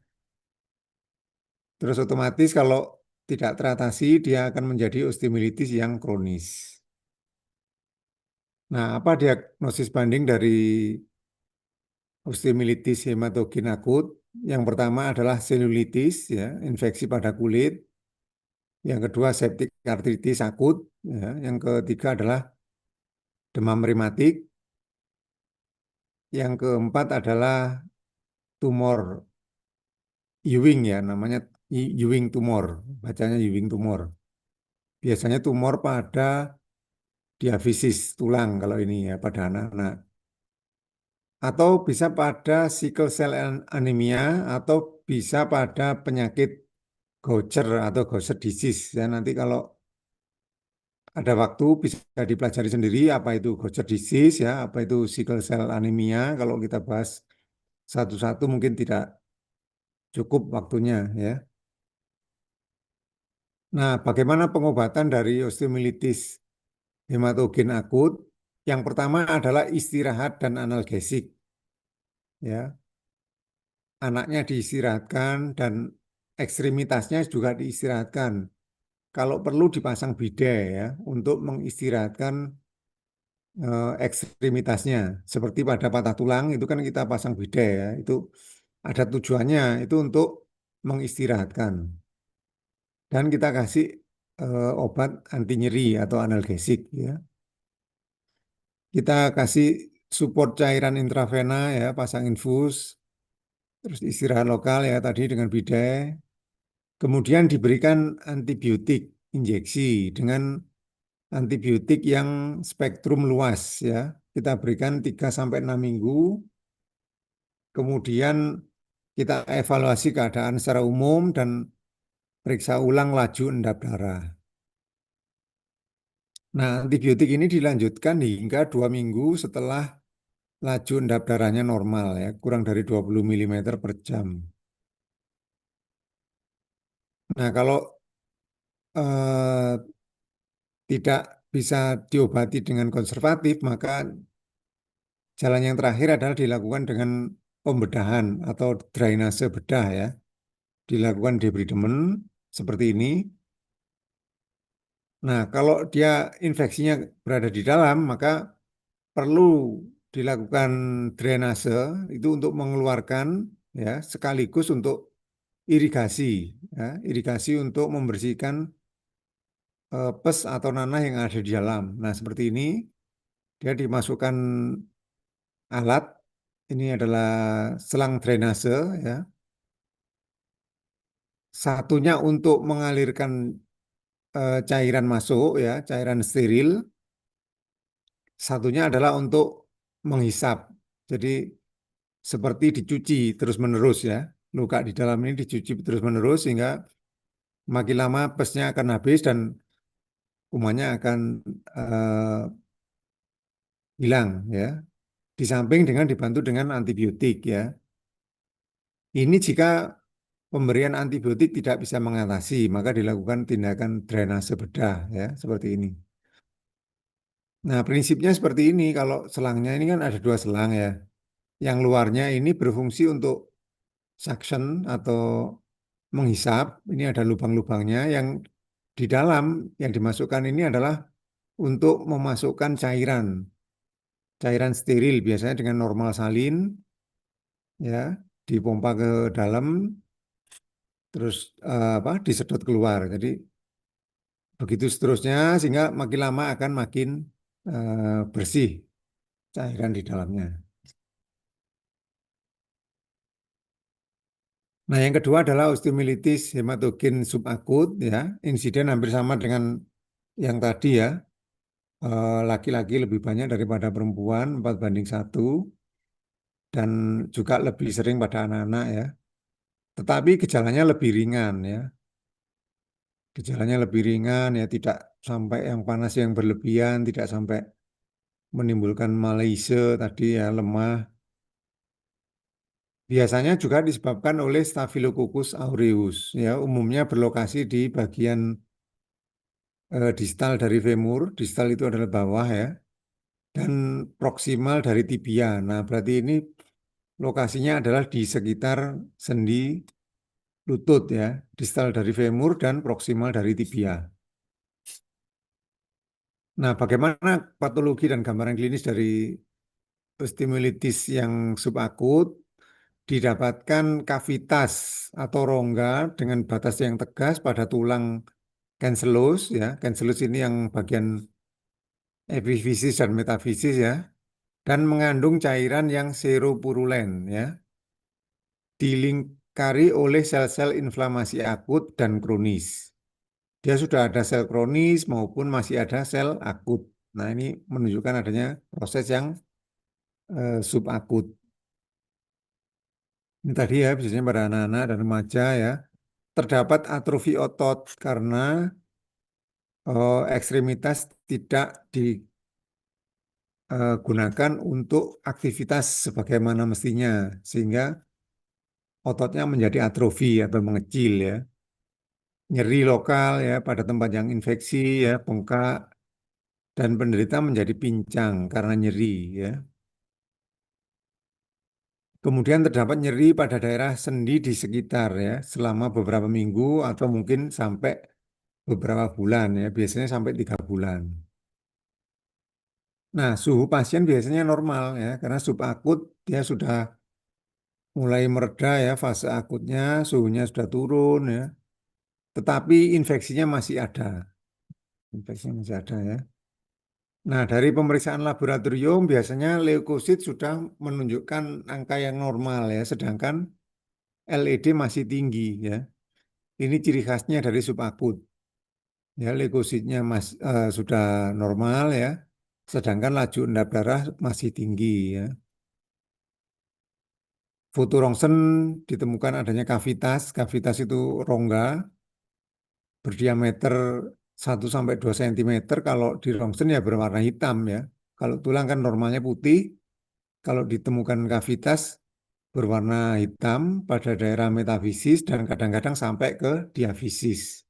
Terus otomatis kalau tidak teratasi dia akan menjadi osteomyelitis yang kronis. Nah, apa diagnosis banding dari osteomyelitis hematogen akut? Yang pertama adalah selulitis ya, infeksi pada kulit. Yang kedua septic artritis akut ya. Yang ketiga adalah demam rematik. Yang keempat adalah tumor Ewing ya, namanya Ewing tumor, bacanya Ewing tumor. Biasanya tumor pada diafisis tulang kalau ini ya pada anak-anak. Atau bisa pada sickle cell anemia atau bisa pada penyakit Gaucher atau Gaucher disease ya. Nanti kalau ada waktu bisa dipelajari sendiri apa itu Gaucher disease ya, apa itu sickle cell anemia. Kalau kita bahas satu-satu mungkin tidak cukup waktunya ya. Nah, bagaimana pengobatan dari osteomilitis hematogen akut? Yang pertama adalah istirahat dan analgesik ya. Anaknya diistirahatkan dan ekstremitasnya juga diistirahatkan. Kalau perlu dipasang bidet ya untuk mengistirahatkan ekstremitasnya. Seperti pada patah tulang itu kan kita pasang bidet ya. Itu ada tujuannya itu untuk mengistirahatkan. Dan kita kasih obat anti nyeri atau analgesik ya. Kita kasih support cairan intravena ya, pasang infus, terus istirahat lokal ya tadi dengan bidet. Kemudian diberikan antibiotik injeksi dengan antibiotik yang spektrum luas ya. Kita berikan 3 sampai 6 minggu. Kemudian kita evaluasi keadaan secara umum dan periksa ulang laju endap darah. Nah, antibiotik ini dilanjutkan hingga 2 minggu setelah laju endap darahnya normal ya, kurang dari 20 mm per jam. Nah, kalau eh, tidak bisa diobati dengan konservatif, maka jalan yang terakhir adalah dilakukan dengan pembedahan atau drainase bedah ya. Dilakukan debridement seperti ini. Nah, kalau dia infeksinya berada di dalam, maka perlu dilakukan drainase itu untuk mengeluarkan ya, sekaligus untuk irigasi ya, irigasi untuk membersihkan pes atau nanah yang ada di dalam. Nah, seperti ini dia dimasukkan alat. Ini adalah selang drainase ya. Satunya untuk mengalirkan cairan masuk ya, cairan steril. Satunya adalah untuk menghisap. Jadi seperti dicuci terus-menerus ya. Luka di dalam ini dicuci terus-menerus sehingga makin lama pesnya akan habis dan kumannya akan eh, hilang ya. Di samping dengan dibantu dengan antibiotik ya. Ini jika pemberian antibiotik tidak bisa mengatasi, maka dilakukan tindakan drainase bedah ya, seperti ini. Nah, prinsipnya seperti ini. Kalau selangnya ini kan ada 2 selang ya. Yang luarnya ini berfungsi untuk suction atau menghisap. Ini ada lubang-lubangnya. Yang di dalam yang dimasukkan ini adalah untuk memasukkan cairan, cairan steril biasanya dengan normal salin, ya, dipompa ke dalam, terus apa, disedot keluar. Jadi begitu seterusnya sehingga makin lama akan makin bersih cairan di dalamnya. Nah, yang kedua adalah osteomilitis hematogen subakut ya. Insiden hampir sama dengan yang tadi ya. Laki-laki lebih banyak daripada perempuan 4:1 dan juga lebih sering pada anak-anak ya. Tetapi gejalanya lebih ringan ya. Gejalanya lebih ringan ya, tidak sampai yang panas yang berlebihan, tidak sampai menimbulkan malaise tadi ya, lemah. Biasanya juga disebabkan oleh Staphylococcus aureus ya, umumnya berlokasi di bagian distal dari femur. Distal itu adalah bawah ya, dan proksimal dari tibia. Nah, berarti ini lokasinya adalah di sekitar sendi lutut ya, distal dari femur dan proksimal dari tibia. Nah, bagaimana patologi dan gambaran klinis dari osteomilitis yang subakut? Didapatkan kavitas atau rongga dengan batas yang tegas pada tulang cancellous ya. Cancellous ini yang bagian epifisis dan metafisis ya, dan mengandung cairan yang seropurulen ya, dilingkari oleh sel-sel inflamasi akut dan kronis. Dia sudah ada sel kronis maupun masih ada sel akut. Nah, ini menunjukkan adanya proses yang subakut. Ini tadi ya, biasanya pada anak-anak dan remaja ya. terdapat atrofi otot karena ekstremitas tidak digunakan untuk aktivitas sebagaimana mestinya, sehingga ototnya menjadi atrofi atau mengecil ya. Nyeri lokal ya pada tempat yang infeksi ya, bengkak, dan penderita menjadi pincang karena nyeri ya. Kemudian terdapat nyeri pada daerah sendi di sekitar ya selama beberapa minggu atau mungkin sampai beberapa bulan ya, biasanya sampai 3 bulan. Nah, suhu pasien biasanya normal ya karena subakut dia sudah mulai mereda ya, fase akutnya suhunya sudah turun ya, tetapi infeksinya masih ada. Infeksinya masih ada ya. Nah, dari pemeriksaan laboratorium biasanya leukosit sudah menunjukkan angka yang normal ya, sedangkan LED masih tinggi ya. Ini ciri khasnya dari subakut. Ya, leukositnya sudah normal ya, sedangkan laju endap darah masih tinggi ya. Foto rongsen ditemukan adanya kavitas. Kavitas itu rongga berdiameter 1 sampai 2 cm. Kalau di rongsen ya berwarna hitam ya. Kalau tulang kan normalnya putih. Kalau ditemukan kavitas berwarna hitam pada daerah metafisis dan kadang-kadang sampai ke diafisis.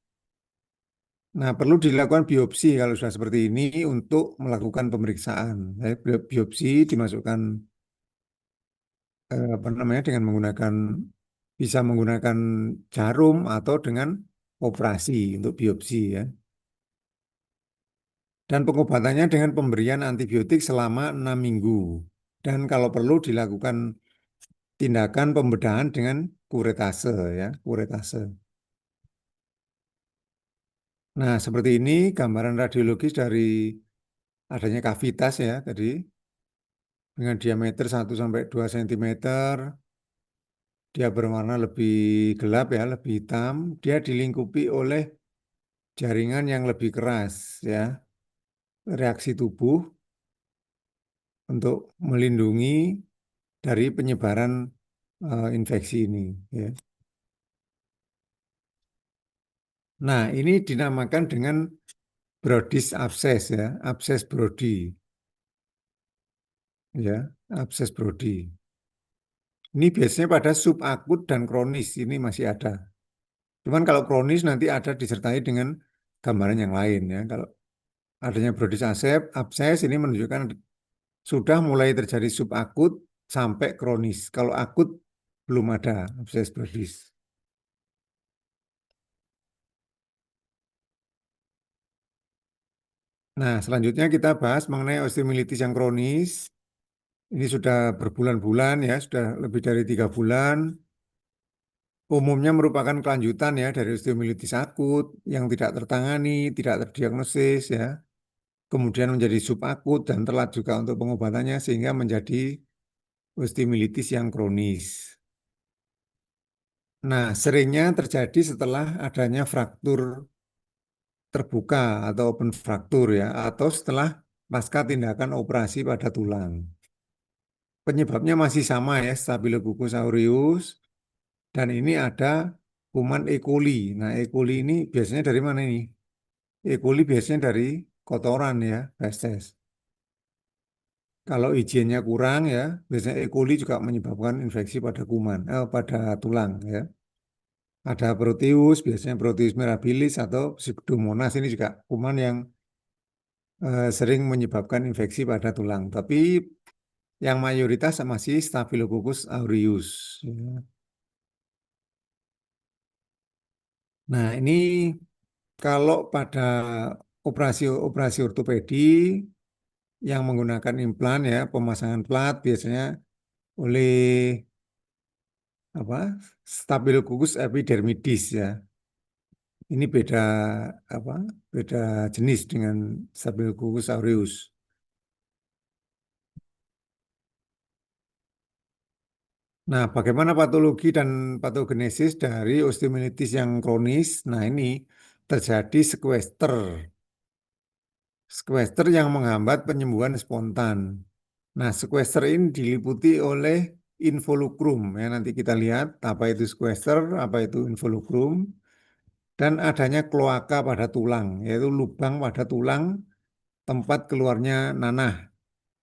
Nah, perlu dilakukan biopsi kalau sudah seperti ini untuk melakukan pemeriksaan. Biopsi dimasukkan apa namanya dengan menggunakan bisa menggunakan jarum atau dengan operasi untuk biopsi ya. Dan pengobatannya dengan pemberian antibiotik selama 6 minggu. Dan kalau perlu dilakukan tindakan pembedahan dengan kuretase ya, kuretase. Nah, seperti ini gambaran radiologis dari adanya kavitas ya tadi dengan diameter 1 sampai 2 cm. Dia berwarna lebih gelap ya, lebih hitam. Dia dilingkupi oleh jaringan yang lebih keras ya, reaksi tubuh untuk melindungi dari penyebaran infeksi ini ya. Nah, ini dinamakan dengan Brodis abscess ya, abscess Brody ya, abscess Brody. Ini biasanya pada subakut dan kronis ini masih ada. Cuman kalau kronis nanti ada disertai dengan gambaran yang lain ya. Kalau adanya Brodis abscess ini menunjukkan sudah mulai terjadi subakut sampai kronis. Kalau akut belum ada abscess Brodis. Nah, selanjutnya kita bahas mengenai osteomilitis yang kronis. Ini sudah berbulan-bulan ya, sudah lebih dari 3 bulan. Umumnya merupakan kelanjutan ya dari osteomilitis akut yang tidak tertangani, tidak terdiagnosis ya. Kemudian menjadi subakut dan telat juga untuk pengobatannya sehingga menjadi osteomilitis yang kronis. Nah, seringnya terjadi setelah adanya fraktur terbuka atau open fraktur ya, atau setelah pasca tindakan operasi pada tulang. Penyebabnya masih sama ya, Staphylococcus aureus, dan ini ada kuman E. coli. Nah, E. coli ini biasanya dari mana ini? E. coli biasanya dari kotoran ya, feses. Kalau higiennya kurang ya, biasanya E. coli juga menyebabkan infeksi pada pada tulang ya. Ada Proteus, biasanya Proteus mirabilis atau Pseudomonas ini juga kuman yang sering menyebabkan infeksi pada tulang. Tapi yang mayoritas masih Staphylococcus aureus. Ya. Nah, ini kalau pada operasi ortopedi yang menggunakan implan ya, pemasangan plat biasanya oleh apa? Staphylococcus epidermidis ya. Ini beda apa? Beda jenis dengan Staphylococcus aureus. Nah, bagaimana patologi dan patogenesis dari osteomilitis yang kronis? Nah, ini terjadi sequester. Sequester yang menghambat penyembuhan spontan. Nah, sequester ini diliputi oleh involucrum. Ya, nanti kita lihat apa itu sequester, apa itu involucrum. dan adanya kloaka pada tulang, yaitu lubang pada tulang tempat keluarnya nanah.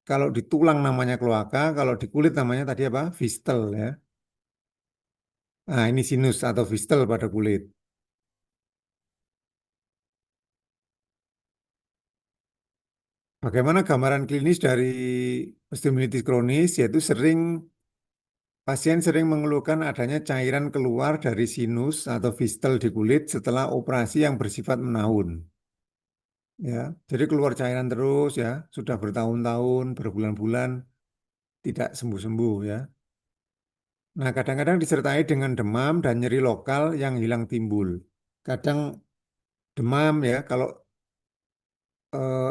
Kalau di tulang namanya kloaka, kalau di kulit namanya tadi apa? Fistel ya. Nah, ini sinus atau fistel pada kulit. Bagaimana gambaran klinis dari osteomielitis kronis? Yaitu pasien sering mengeluhkan adanya cairan keluar dari sinus atau fistel di kulit setelah operasi yang bersifat menahun. Ya, jadi keluar cairan terus ya, sudah bertahun-tahun, berbulan-bulan tidak sembuh-sembuh ya. Nah, kadang-kadang disertai dengan demam dan nyeri lokal yang hilang timbul. Kadang demam ya, kalau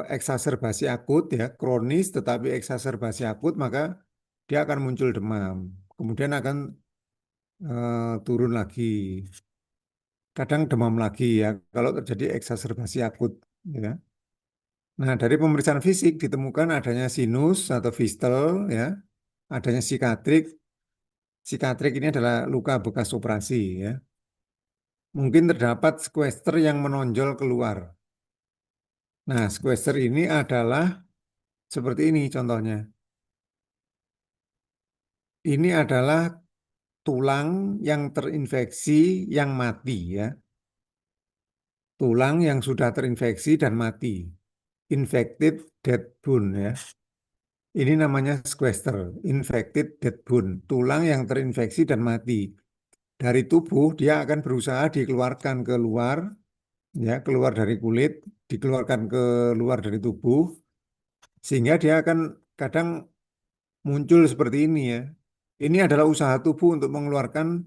eksaserbasi akut ya, kronis tetapi eksaserbasi akut, maka dia akan muncul demam. Kemudian akan turun lagi. Kadang demam lagi ya, kalau terjadi eksaserbasi akut. Ya. Nah, dari pemeriksaan fisik ditemukan adanya sinus atau fistel, ya, adanya sikatrik. Sikatrik ini adalah luka bekas operasi, ya. Mungkin terdapat squeester yang menonjol keluar. Nah, squeester ini adalah seperti ini contohnya. Ini adalah tulang yang terinfeksi yang mati, ya. Tulang yang sudah terinfeksi dan mati. Infected dead bone, ya. Ini namanya squeester, infected dead bone, tulang yang terinfeksi dan mati. Dari tubuh dia akan berusaha dikeluarkan keluar, ya, keluar dari kulit, dikeluarkan keluar dari tubuh, sehingga dia akan kadang muncul seperti ini ya. Ini adalah usaha tubuh untuk mengeluarkan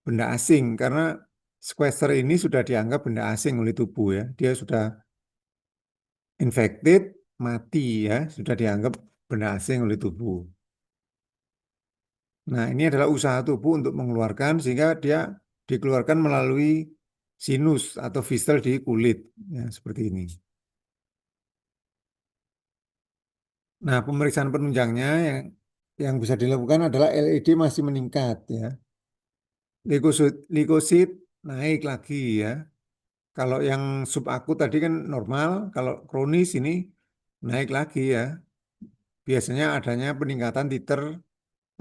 benda asing karena sequester ini sudah dianggap benda asing oleh tubuh ya. Dia sudah infected, mati ya, sudah dianggap benda asing oleh tubuh. Nah, ini adalah usaha tubuh untuk mengeluarkan sehingga dia dikeluarkan melalui sinus atau fistel di kulit ya, seperti ini. Nah, pemeriksaan penunjangnya yang bisa dilakukan adalah LED masih meningkat ya. Leukosit naik lagi ya. Kalau yang subakut tadi kan normal, kalau kronis ini naik lagi ya. Biasanya adanya peningkatan titer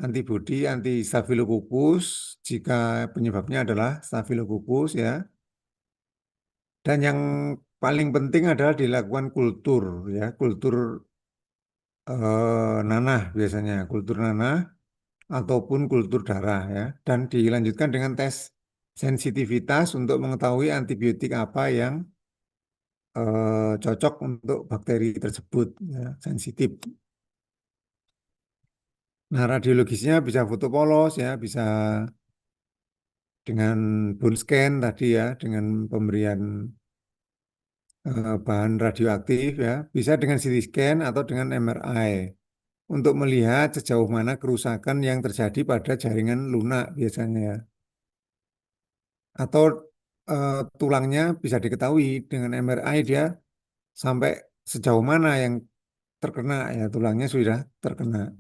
antibodi anti Staphylococcus jika penyebabnya adalah Staphylococcus ya. Dan yang paling penting adalah dilakukan kultur ya, kultur nanah biasanya, kultur nanah ataupun kultur darah ya. Dan dilanjutkan dengan tes sensitivitas untuk mengetahui antibiotik apa yang cocok untuk bakteri tersebut ya, sensitif. Nah, radiologisnya bisa foto polos ya, bisa dengan bone scan tadi ya, dengan pemberian bahan radioaktif ya, bisa dengan CT scan atau dengan MRI untuk melihat sejauh mana kerusakan yang terjadi pada jaringan lunak biasanya ya. Atau tulangnya bisa diketahui dengan MRI dia sampai sejauh mana yang terkena ya, tulangnya sudah terkena.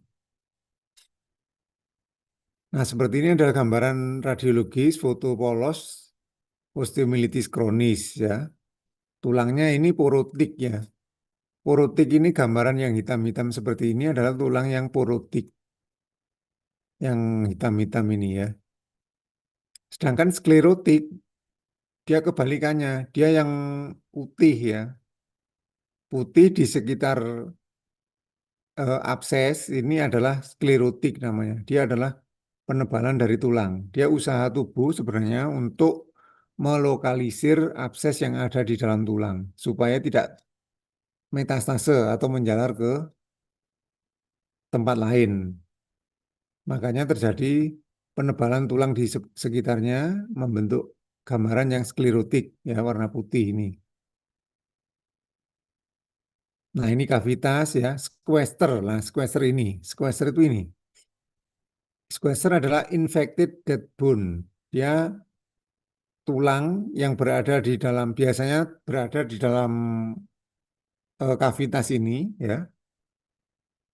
Nah, seperti ini adalah gambaran radiologis foto polos osteomelitis kronis ya. Tulangnya ini porotik ya. Porotik ini gambaran yang hitam-hitam seperti ini adalah tulang yang porotik, yang hitam-hitam ini ya. Sedangkan sklerotik, dia kebalikannya, dia yang putih ya. Putih di sekitar abses ini adalah sklerotik namanya. Dia adalah penebalan dari tulang. Dia usaha tubuh sebenarnya untuk melokalisir abses yang ada di dalam tulang supaya tidak metastase atau menjalar ke tempat lain. Makanya terjadi penebalan tulang di sekitarnya membentuk gambaran yang sklerotik ya warna putih ini. Nah, ini kavitas ya, squeester. Nah, squeester ini, squeester itu ini. Squeester adalah infected dead bone. Dia tulang yang berada di dalam biasanya berada di dalam kavitas ini ya.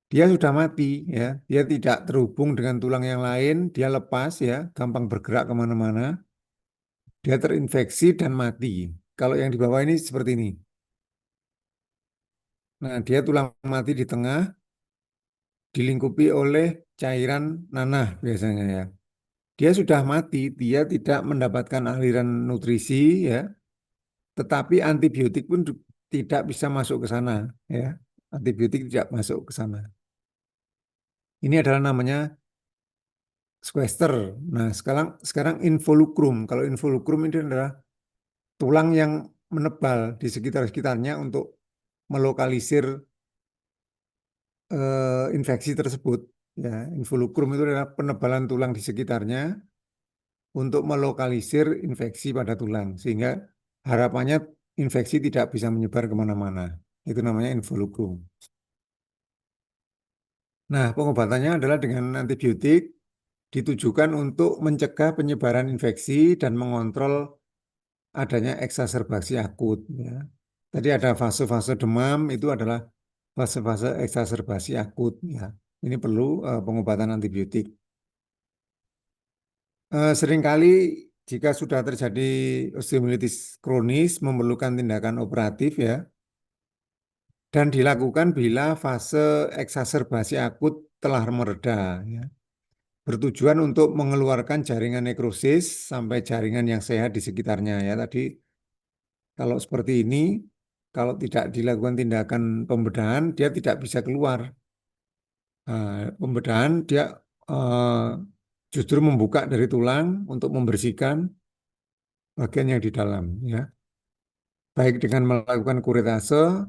Dia sudah mati ya. Dia tidak terhubung dengan tulang yang lain, dia lepas ya, gampang bergerak kemana-mana. Dia terinfeksi dan mati. Kalau yang di bawah ini seperti ini. Nah, dia tulang mati di tengah, dilingkupi oleh cairan nanah biasanya ya. Dia sudah mati, dia tidak mendapatkan aliran nutrisi ya, tetapi antibiotik pun tidak bisa masuk ke sana ya. Antibiotik tidak masuk ke sana. Ini adalah namanya squester. Nah, sekarang sekarang involucrum. Kalau involucrum ini adalah tulang yang menebal di sekitar-sekitarnya untuk melokalisir infeksi tersebut. Ya, involucrum itu adalah penebalan tulang di sekitarnya untuk melokalisir infeksi pada tulang, sehingga harapannya infeksi tidak bisa menyebar kemana-mana. Itu namanya involucrum. Nah, pengobatannya adalah dengan antibiotik ditujukan untuk mencegah penyebaran infeksi dan mengontrol adanya eksaserbasi akut. Ya. Tadi ada fase-fase demam, itu adalah fase-fase eksaserbasi akut. Ya. Ini perlu pengobatan antibiotik. Seringkali jika sudah terjadi osteomielitis kronis memerlukan tindakan operatif ya, dan dilakukan bila fase eksaserbasi akut telah mereda ya. Bertujuan untuk mengeluarkan jaringan nekrosis sampai jaringan yang sehat di sekitarnya ya. Tadi kalau seperti ini, kalau tidak dilakukan tindakan pembedahan, dia tidak bisa keluar. Nah, pembedahan dia eh, justru membuka dari tulang untuk membersihkan bagian yang di dalam ya. Baik dengan melakukan kuretase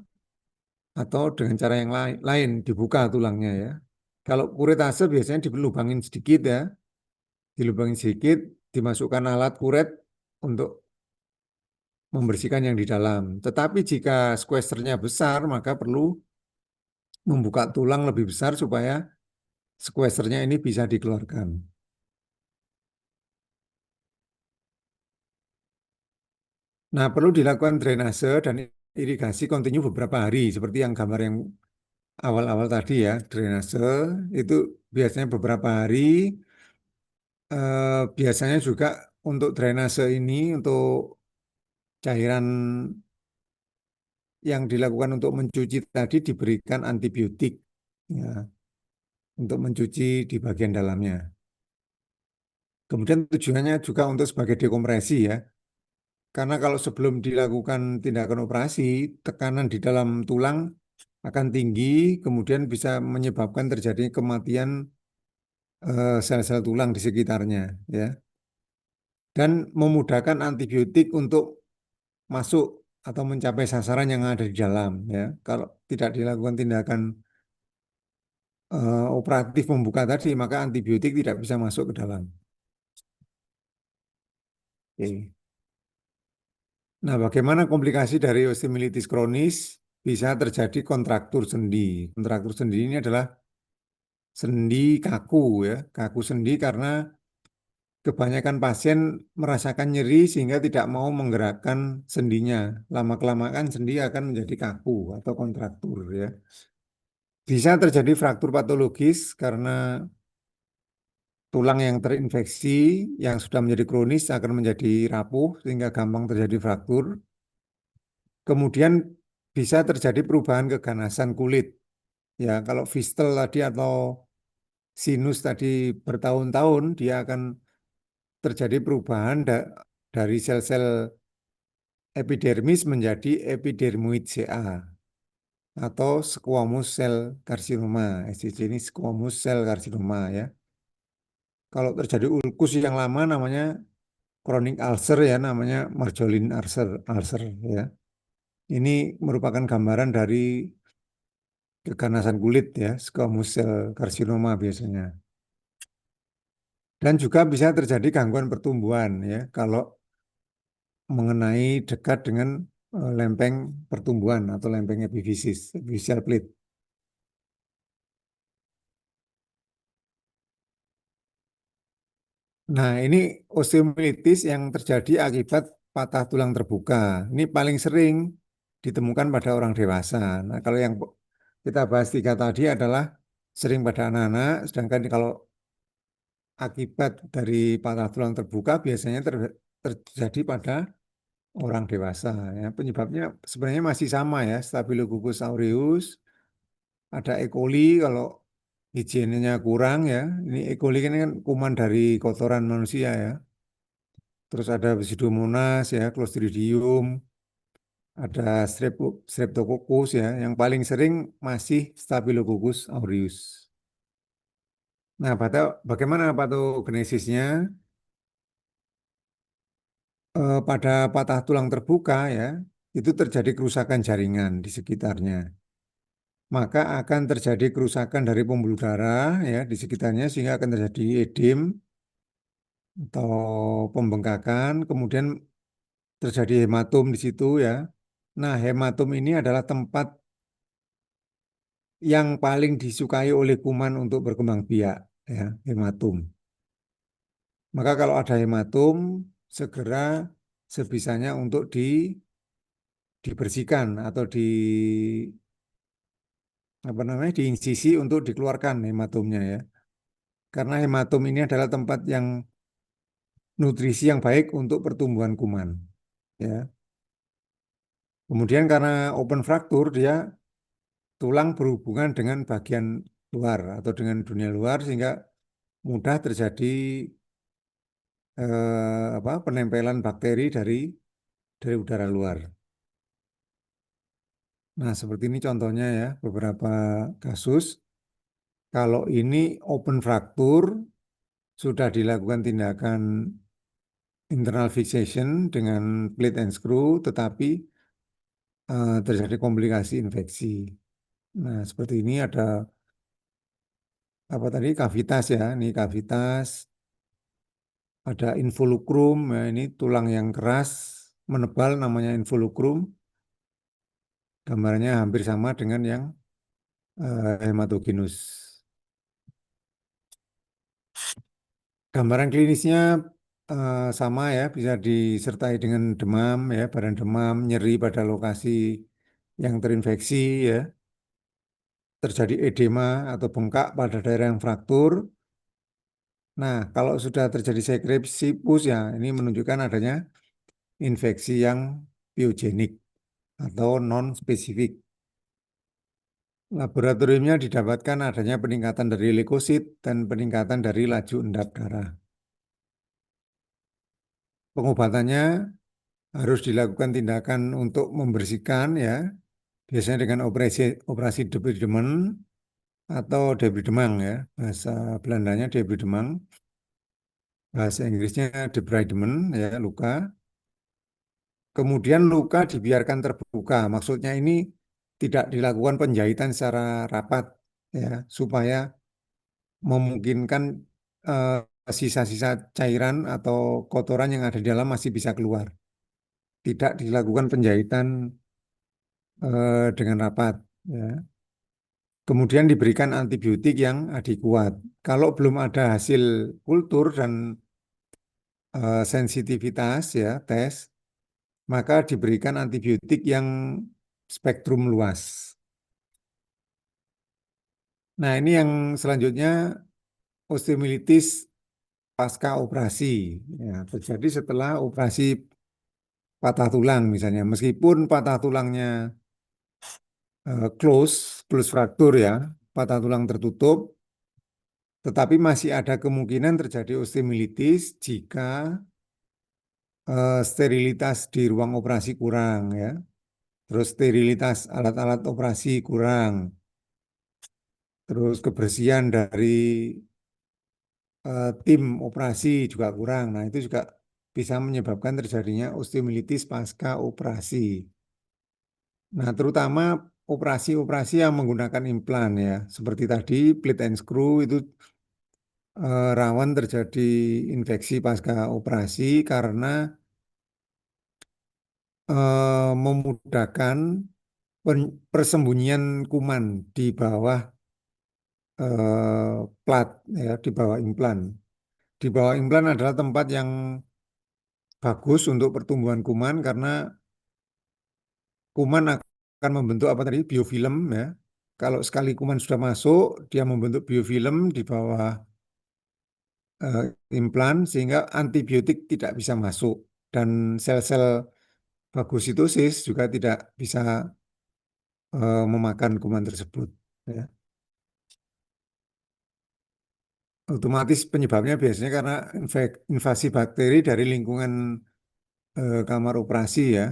atau dengan cara yang lain dibuka tulangnya ya. Kalau kuretase biasanya dilubangin sedikit ya, dilubangin sedikit, dimasukkan alat kuret untuk membersihkan yang di dalam. Tetapi jika squeezernya besar, maka perlu membuka tulang lebih besar supaya squeezernya ini bisa dikeluarkan. Nah, perlu dilakukan drainase dan irigasi kontinu beberapa hari, seperti yang gambar yang awal-awal tadi ya, drainase itu biasanya beberapa hari. Biasanya juga untuk drainase ini, untuk cairan yang dilakukan untuk mencuci tadi diberikan antibiotik ya, untuk mencuci di bagian dalamnya. Kemudian tujuannya juga untuk sebagai dekompresi ya, karena kalau sebelum dilakukan tindakan operasi, tekanan di dalam tulang akan tinggi, kemudian bisa menyebabkan terjadi kematian sel-sel tulang di sekitarnya ya, dan memudahkan antibiotik untuk masuk atau mencapai sasaran yang ada di dalam ya. Kalau tidak dilakukan tindakan operatif membuka tadi, maka antibiotik tidak bisa masuk ke dalam. Oke. Nah, bagaimana komplikasi dari osteomielitis kronis? Bisa terjadi kontraktur sendi. Kontraktur sendi ini adalah sendi kaku ya, kaku sendi karena kebanyakan pasien merasakan nyeri sehingga tidak mau menggerakkan sendinya. Lama-kelamaan sendi akan menjadi kaku atau kontraktur ya. Bisa terjadi fraktur patologis karena tulang yang terinfeksi yang sudah menjadi kronis akan menjadi rapuh sehingga gampang terjadi fraktur. Kemudian bisa terjadi perubahan keganasan kulit. Ya, kalau fistel tadi atau sinus tadi bertahun-tahun, dia akan terjadi perubahan dari sel-sel epidermis menjadi epidermoid CA atau squamous cell carcinoma. SCC ini squamous cell carcinoma ya. Kalau terjadi ulkus yang lama namanya chronic ulcer ya, namanya Marjolin ulcer ya. Ini merupakan gambaran dari keganasan kulit ya, squamous cell carcinoma biasanya. Dan juga bisa terjadi gangguan pertumbuhan ya, kalau mengenai dekat dengan lempeng pertumbuhan atau lempeng epifisis, epiphyseal plate. Nah, ini osteomielitis yang terjadi akibat patah tulang terbuka. Ini paling sering ditemukan pada orang dewasa. Nah, kalau yang kita bahas tiga tadi adalah sering pada anak-anak, sedangkan kalau akibat dari patah tulang terbuka biasanya terjadi pada orang dewasa ya. Penyebabnya sebenarnya masih sama ya, Staphylococcus aureus, ada E. coli kalau higienenya kurang ya. Ini E. coli kan kuman dari kotoran manusia ya. Terus ada Pseudomonas ya, Clostridium, ada Streptococcus ya. Yang paling sering masih Staphylococcus aureus. Nah, bagaimana patogenesisnya? Pada patah tulang terbuka ya, itu terjadi kerusakan jaringan di sekitarnya. Maka akan terjadi kerusakan dari pembuluh darah ya di sekitarnya sehingga akan terjadi edem atau pembengkakan, kemudian terjadi hematom di situ ya. Nah, hematom ini adalah tempat yang paling disukai oleh kuman untuk berkembang biak ya, hematom. Maka kalau ada hematom, segera sebisanya untuk dibersihkan atau apa namanya diinsisi untuk dikeluarkan hematomnya ya. Karena hematom ini adalah tempat yang nutrisi yang baik untuk pertumbuhan kuman ya. Kemudian karena open fracture dia tulang berhubungan dengan bagian luar atau dengan dunia luar sehingga mudah terjadi penempelan bakteri dari udara luar. Nah, seperti ini contohnya ya beberapa kasus. Kalau ini open fracture sudah dilakukan tindakan internal fixation dengan plate and screw, tetapi terjadi komplikasi infeksi. Nah, seperti ini ada apa tadi kavitas ya, ini kavitas, ada involucrum, ya, ini tulang yang keras menebal namanya involucrum. Gambarnya hampir sama dengan yang hematogenus. Gambaran klinisnya sama ya, bisa disertai dengan demam ya, badan demam, nyeri pada lokasi yang terinfeksi ya, terjadi edema atau bengkak pada daerah yang fraktur. Nah, kalau sudah terjadi sepsis ya, ini menunjukkan adanya infeksi yang pyogenik atau non-spesifik. Laboratoriumnya didapatkan adanya peningkatan dari leukosit dan peningkatan dari laju endap darah. Pengobatannya harus dilakukan tindakan untuk membersihkan ya, biasanya dengan operasi debridement atau debridement ya, bahasa Belandanya debridement, bahasa Inggrisnya debridement ya, luka. Kemudian luka dibiarkan terbuka, maksudnya ini tidak dilakukan penjahitan secara rapat ya, supaya memungkinkan sisa-sisa cairan atau kotoran yang ada di dalam masih bisa keluar. Tidak dilakukan penjahitan dengan rapat. Ya. Kemudian diberikan antibiotik yang adekuat. Kalau belum ada hasil kultur dan sensitivitas ya tes, maka diberikan antibiotik yang spektrum luas. Nah ini yang selanjutnya osteomilitis pasca operasi. Ya, terjadi setelah operasi patah tulang misalnya. Meskipun patah tulangnya close fracture ya, patah tulang tertutup, tetapi masih ada kemungkinan terjadi osteomilitis jika sterilitas di ruang operasi kurang ya. Terus sterilitas alat-alat operasi kurang. Terus kebersihan dari tim operasi juga kurang. Nah, itu juga bisa menyebabkan terjadinya osteomilitis pasca operasi. Nah, terutama operasi-operasi yang menggunakan implan ya. Seperti tadi plate and screw itu rawan terjadi infeksi pasca operasi karena memudahkan persembunyian kuman di bawah plat ya, di bawah implan. Di bawah implan adalah tempat yang bagus untuk pertumbuhan kuman karena kuman akan membentuk apa tadi biofilm ya. Kalau sekali kuman sudah masuk, dia membentuk biofilm di bawah implan sehingga antibiotik tidak bisa masuk. dan sel-sel fagositosis juga tidak bisa memakan kuman tersebut. Ya. Otomatis penyebabnya biasanya karena invasi bakteri dari lingkungan kamar operasi ya.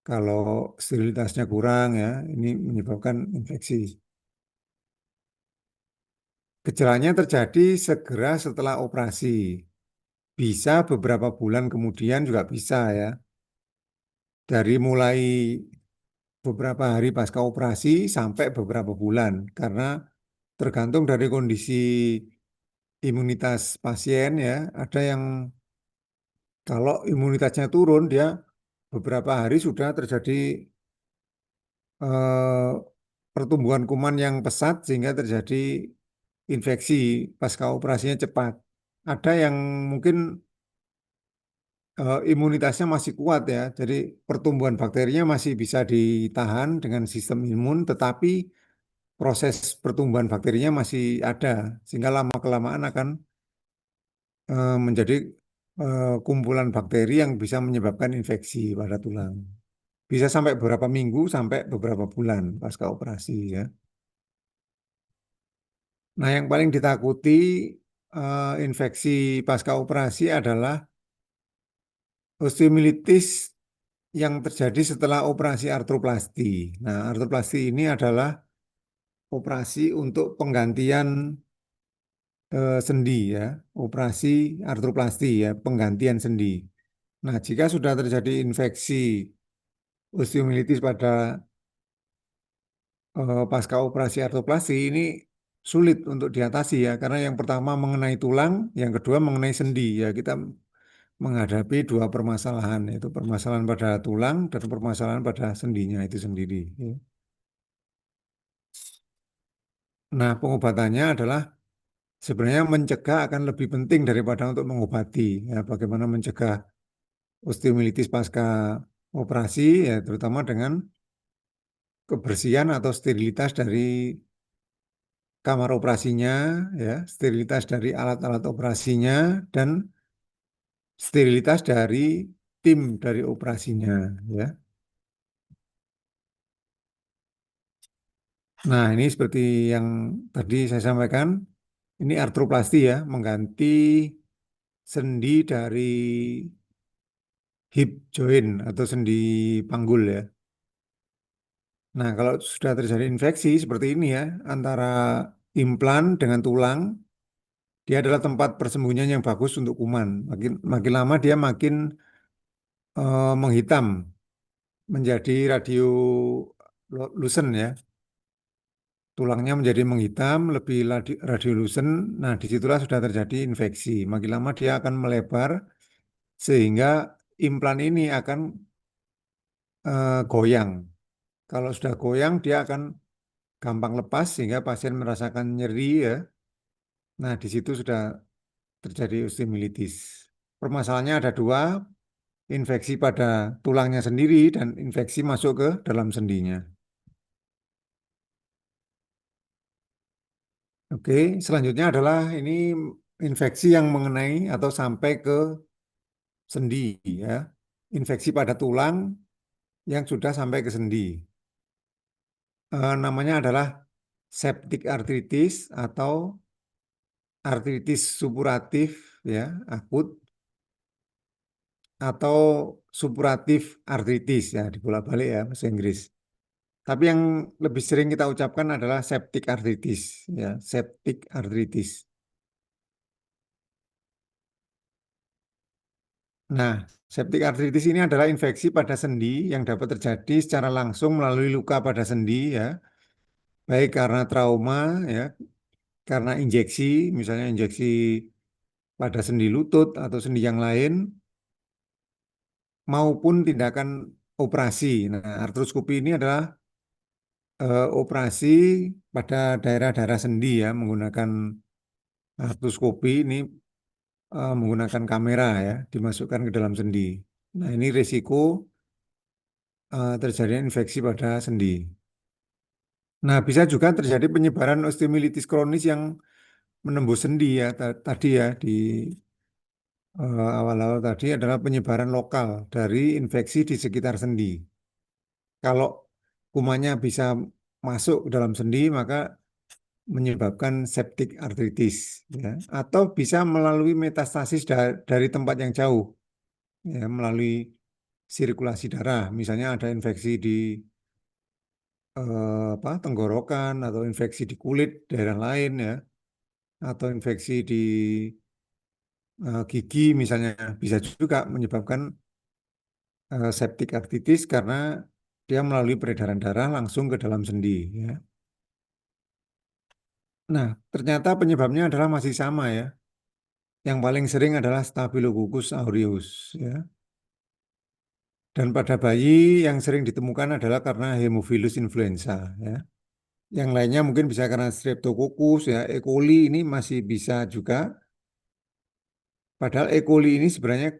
Kalau sterilitasnya kurang ya, ini menyebabkan infeksi. Gejalanya terjadi segera setelah operasi. Bisa beberapa bulan kemudian juga bisa ya. Dari mulai beberapa hari pasca operasi sampai beberapa bulan. Karena tergantung dari kondisi imunitas pasien ya. Ada yang kalau imunitasnya turun, dia beberapa hari sudah terjadi eh, pertumbuhan kuman yang pesat sehingga terjadi infeksi pasca operasinya cepat. Ada yang mungkin imunitasnya masih kuat ya, jadi pertumbuhan bakterinya masih bisa ditahan dengan sistem imun, tetapi proses pertumbuhan bakterinya masih ada, sehingga lama-kelamaan akan menjadi kumpulan bakteri yang bisa menyebabkan infeksi pada tulang. Bisa sampai beberapa minggu sampai beberapa bulan pasca operasi ya. Nah, yang paling ditakuti infeksi pasca operasi adalah osteomilitis yang terjadi setelah operasi artroplasti. Nah, artroplasti ini adalah operasi untuk penggantian sendi ya, operasi artroplasti ya, penggantian sendi. Nah, jika sudah terjadi infeksi osteomilitis pada pasca operasi artroplasti ini sulit untuk diatasi ya, karena yang pertama mengenai tulang, yang kedua mengenai sendi ya, kita menghadapi dua permasalahan, yaitu permasalahan pada tulang dan permasalahan pada sendinya itu sendiri. Ya. Nah, pengobatannya adalah sebenarnya mencegah akan lebih penting daripada untuk mengobati. Ya, bagaimana mencegah osteomilitis pasca operasi, ya terutama dengan kebersihan atau sterilitas dari kamar operasinya, ya, sterilitas dari alat-alat operasinya, dan sterilitas dari tim dari operasinya. Ya. Nah, ini seperti yang tadi saya sampaikan, ini artroplasti ya, mengganti sendi dari hip joint atau sendi panggul ya. Nah, kalau sudah terjadi infeksi seperti ini ya, antara implan dengan tulang, dia adalah tempat persembunyian yang bagus untuk kuman. Makin makin lama dia makin menghitam, menjadi radiolucent ya. Tulangnya menjadi menghitam, lebih radiolucent. Nah, disitulah sudah terjadi infeksi. Makin lama dia akan melebar sehingga implan ini akan goyang. Kalau sudah goyang, dia akan gampang lepas sehingga pasien merasakan nyeri ya. Nah, di situ sudah terjadi osteomilitis. Permasalahannya ada dua, infeksi pada tulangnya sendiri dan infeksi masuk ke dalam sendinya. Oke, selanjutnya adalah ini infeksi yang mengenai atau sampai ke sendi ya. Infeksi pada tulang yang sudah sampai ke sendi. Namanya adalah septic arthritis atau artritis supuratif ya, akut atau supuratif artritis ya, dibolak-balik ya bahasa Inggris. Tapi yang lebih sering kita ucapkan adalah septic arthritis ya, septic arthritis. Nah, septic arthritis ini adalah infeksi pada sendi yang dapat terjadi secara langsung melalui luka pada sendi ya, baik karena trauma ya, karena injeksi, misalnya injeksi pada sendi lutut atau sendi yang lain, maupun tindakan operasi. Nah, artroskopi ini adalah operasi pada daerah-daerah sendi ya, menggunakan artroskopi ini menggunakan kamera ya, dimasukkan ke dalam sendi. Nah, ini risiko terjadinya infeksi pada sendi. Nah, bisa juga terjadi penyebaran osteomilitis kronis yang menembus sendi ya, tadi ya awal-awal tadi adalah penyebaran lokal dari infeksi di sekitar sendi. Kalau kumannya bisa masuk ke dalam sendi, maka menyebabkan septic arthritis, ya. Atau bisa melalui metastasis dari tempat yang jauh, ya, melalui sirkulasi darah. Misalnya ada infeksi di tenggorokan atau infeksi di kulit daerah lain, ya, atau infeksi di gigi misalnya, bisa juga menyebabkan septic arthritis karena dia melalui peredaran darah langsung ke dalam sendi, ya. Nah, ternyata penyebabnya adalah masih sama, ya. Yang paling sering adalah Staphylococcus aureus, ya. Dan pada bayi yang sering ditemukan adalah karena Haemophilus influenza, ya. Yang lainnya mungkin bisa karena Streptococcus, ya, E. coli ini masih bisa juga. Padahal E. coli ini sebenarnya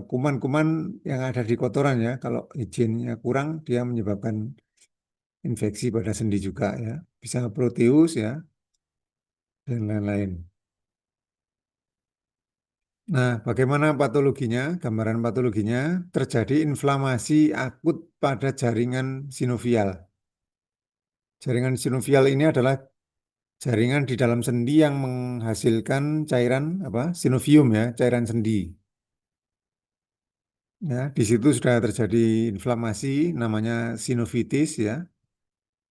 kuman-kuman yang ada di kotoran, ya. Kalau higiennya kurang, dia menyebabkan infeksi pada sendi juga, ya. Bisa Proteus, ya, dan lain-lain. Nah, bagaimana patologinya? Gambaran patologinya terjadi inflamasi akut pada jaringan sinovial. Jaringan sinovial ini adalah jaringan di dalam sendi yang menghasilkan cairan apa? Sinovium, ya, cairan sendi. Ya, di situ sudah terjadi inflamasi namanya sinovitis, ya.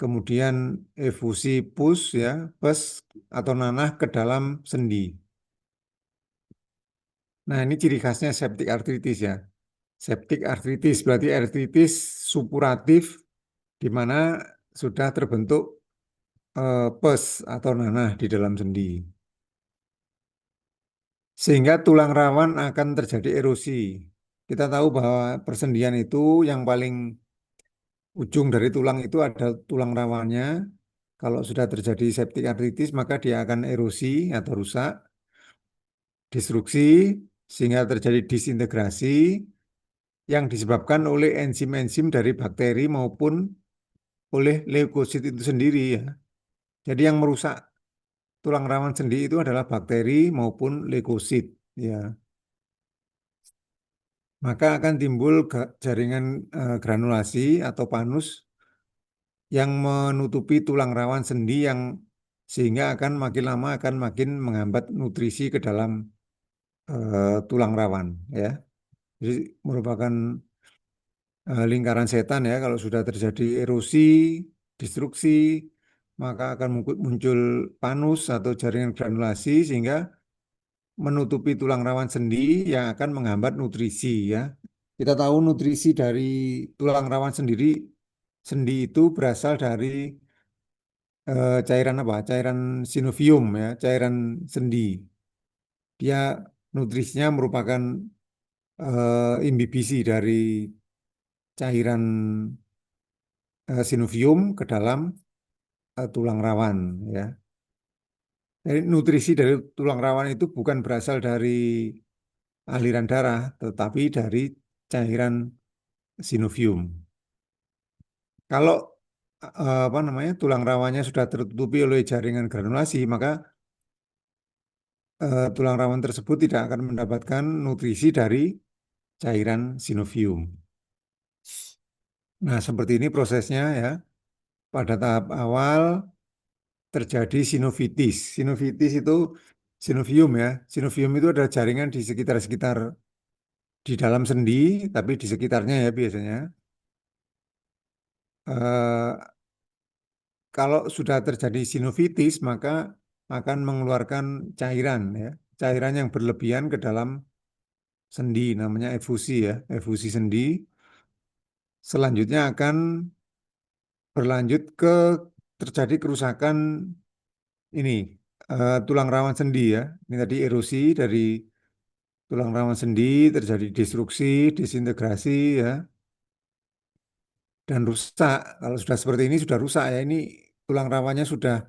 Kemudian efusi pus, ya, pus atau nanah ke dalam sendi. Nah, ini ciri khasnya septic arthritis, ya. Septic arthritis berarti arthritis supuratif di mana sudah terbentuk pus atau nanah di dalam sendi. Sehingga tulang rawan akan terjadi erosi. Kita tahu bahwa persendian itu yang paling ujung dari tulang itu ada tulang rawannya. Kalau sudah terjadi septic arthritis, maka dia akan erosi atau rusak, destruksi, sehingga terjadi disintegrasi yang disebabkan oleh enzim-enzim dari bakteri maupun oleh leukosit itu sendiri, ya. Jadi yang merusak tulang rawan sendi itu adalah bakteri maupun leukosit, ya. Maka akan timbul jaringan granulasi atau panus yang menutupi tulang rawan sendi yang sehingga akan makin lama akan makin menghambat nutrisi ke dalam tulang rawan, ya. Jadi merupakan lingkaran setan, ya. Kalau sudah terjadi erosi, destruksi, maka akan muncul panus atau jaringan granulasi sehingga menutupi tulang rawan sendi yang akan menghambat nutrisi, ya. Kita tahu nutrisi dari tulang rawan sendiri, sendi itu berasal dari cairan apa? Cairan sinovium, ya, cairan sendi. Dia nutrisinya merupakan imbibisi dari cairan sinovium ke dalam tulang rawan, ya. Jadi nutrisi dari tulang rawan itu bukan berasal dari aliran darah, tetapi dari cairan sinovium. Kalau apa namanya tulang rawannya sudah tertutupi oleh jaringan granulasi, maka tulang rawan tersebut tidak akan mendapatkan nutrisi dari cairan sinovium. Nah, seperti ini prosesnya, ya. Pada tahap awal terjadi sinovitis. Sinovitis itu sinovium, ya. Sinovium itu ada jaringan di sekitar-sekitar di dalam sendi, tapi di sekitarnya, ya, biasanya. Eh, Kalau sudah terjadi sinovitis, maka akan mengeluarkan cairan, ya. Cairan yang berlebihan ke dalam sendi, namanya efusi, ya. Efusi sendi. Selanjutnya akan berlanjut ke terjadi kerusakan ini tulang rawan sendi, ya. Ini tadi erosi dari tulang rawan sendi, terjadi destruksi, disintegrasi, ya, dan rusak. Kalau sudah seperti ini sudah rusak, ya. Ini tulang rawannya sudah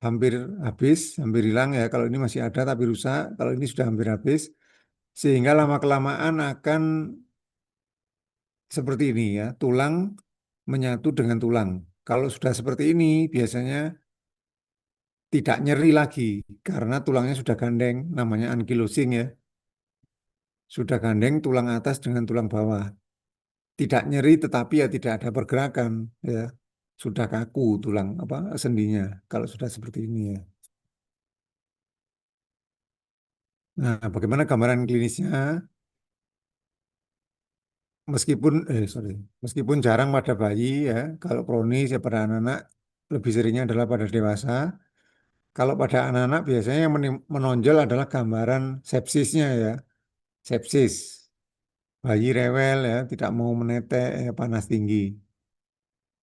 hampir habis, hampir hilang, ya. Kalau ini masih ada tapi rusak, kalau ini sudah hampir habis, sehingga lama-kelamaan akan seperti ini, ya, tulang menyatu dengan tulang. Kalau sudah seperti ini, biasanya tidak nyeri lagi karena tulangnya sudah gandeng, namanya ankylosing, ya. sudah gandeng tulang atas dengan tulang bawah. Tidak nyeri tetapi ya tidak ada pergerakan ya. Sudah kaku tulang apa sendinya kalau sudah seperti ini ya. Nah, bagaimana gambaran klinisnya? Meskipun sorry, meskipun jarang pada bayi ya, kalau kronis ya pada anak-anak lebih seringnya adalah pada dewasa. Kalau pada anak-anak biasanya yang menonjol adalah gambaran sepsisnya ya, sepsis. Bayi rewel ya, tidak mau menetek, ya, panas tinggi.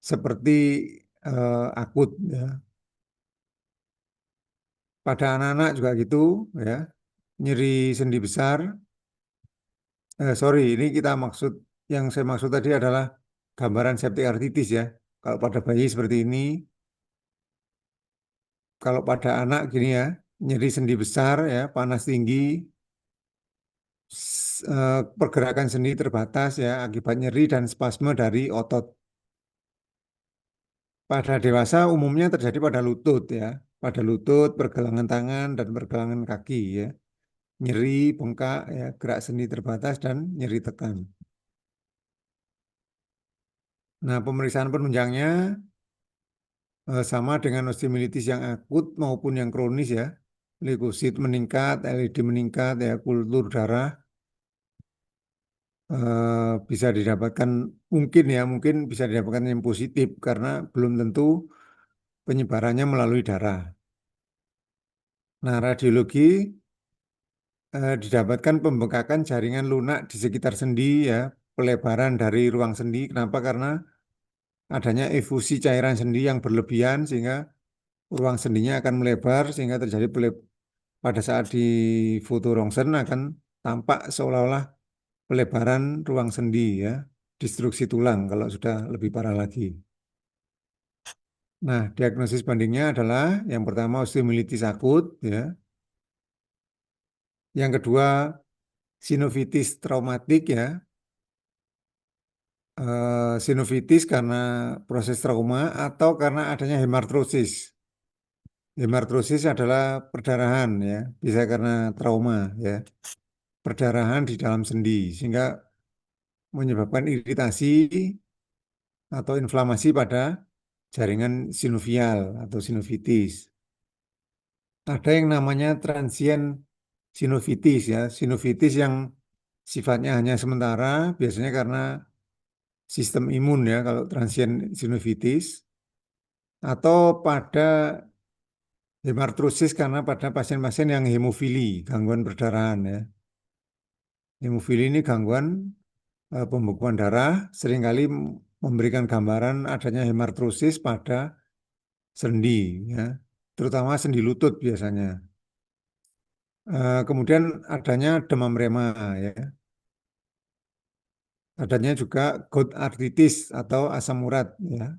Seperti akut ya. Pada anak-anak juga gitu ya, nyeri sendi besar. Sorry, ini kita maksud yang saya maksud tadi adalah gambaran septic arthritis ya. Kalau pada bayi seperti ini, kalau pada anak gini ya, nyeri sendi besar ya, panas tinggi, pergerakan sendi terbatas ya akibat nyeri dan spasme dari otot. Pada dewasa umumnya terjadi pada lutut ya, pada lutut, pergelangan tangan dan pergelangan kaki ya. Nyeri, bengkak ya, gerak sendi terbatas dan nyeri tekan. Nah, pemeriksaan penunjangnya sama dengan osteomielitis yang akut maupun yang kronis ya. Leukosit meningkat, LED meningkat ya, kultur darah bisa didapatkan mungkin bisa didapatkan yang positif karena belum tentu penyebarannya melalui darah. Nah, radiologi didapatkan pembengkakan jaringan lunak di sekitar sendi ya, pelebaran dari ruang sendi. Kenapa? Karena adanya efusi cairan sendi yang berlebihan sehingga ruang sendinya akan melebar sehingga terjadi pada saat di foto rongsen akan tampak seolah-olah pelebaran ruang sendi ya, destruksi tulang kalau sudah lebih parah lagi. Nah, diagnosis bandingnya adalah yang pertama osteomielitis akut ya, yang kedua sinovitis traumatik ya. Sinovitis karena proses trauma atau karena adanya hemartrosis. Hemartrosis adalah perdarahan ya, bisa karena trauma ya, perdarahan di dalam sendi sehingga menyebabkan iritasi atau inflamasi pada jaringan sinovial atau sinovitis. Ada yang namanya transient sinovitis ya, sinovitis yang sifatnya hanya sementara, biasanya karena sistem imun ya kalau transient sinovitis atau pada hemartrosis karena pada pasien-pasien yang hemofili, gangguan perdarahan ya. Hemofili ini gangguan pembekuan darah seringkali memberikan gambaran adanya hemartrosis pada sendi ya, terutama sendi lutut biasanya. Kemudian adanya demam rema ya. Adanya juga gout arthritis atau asam urat ya.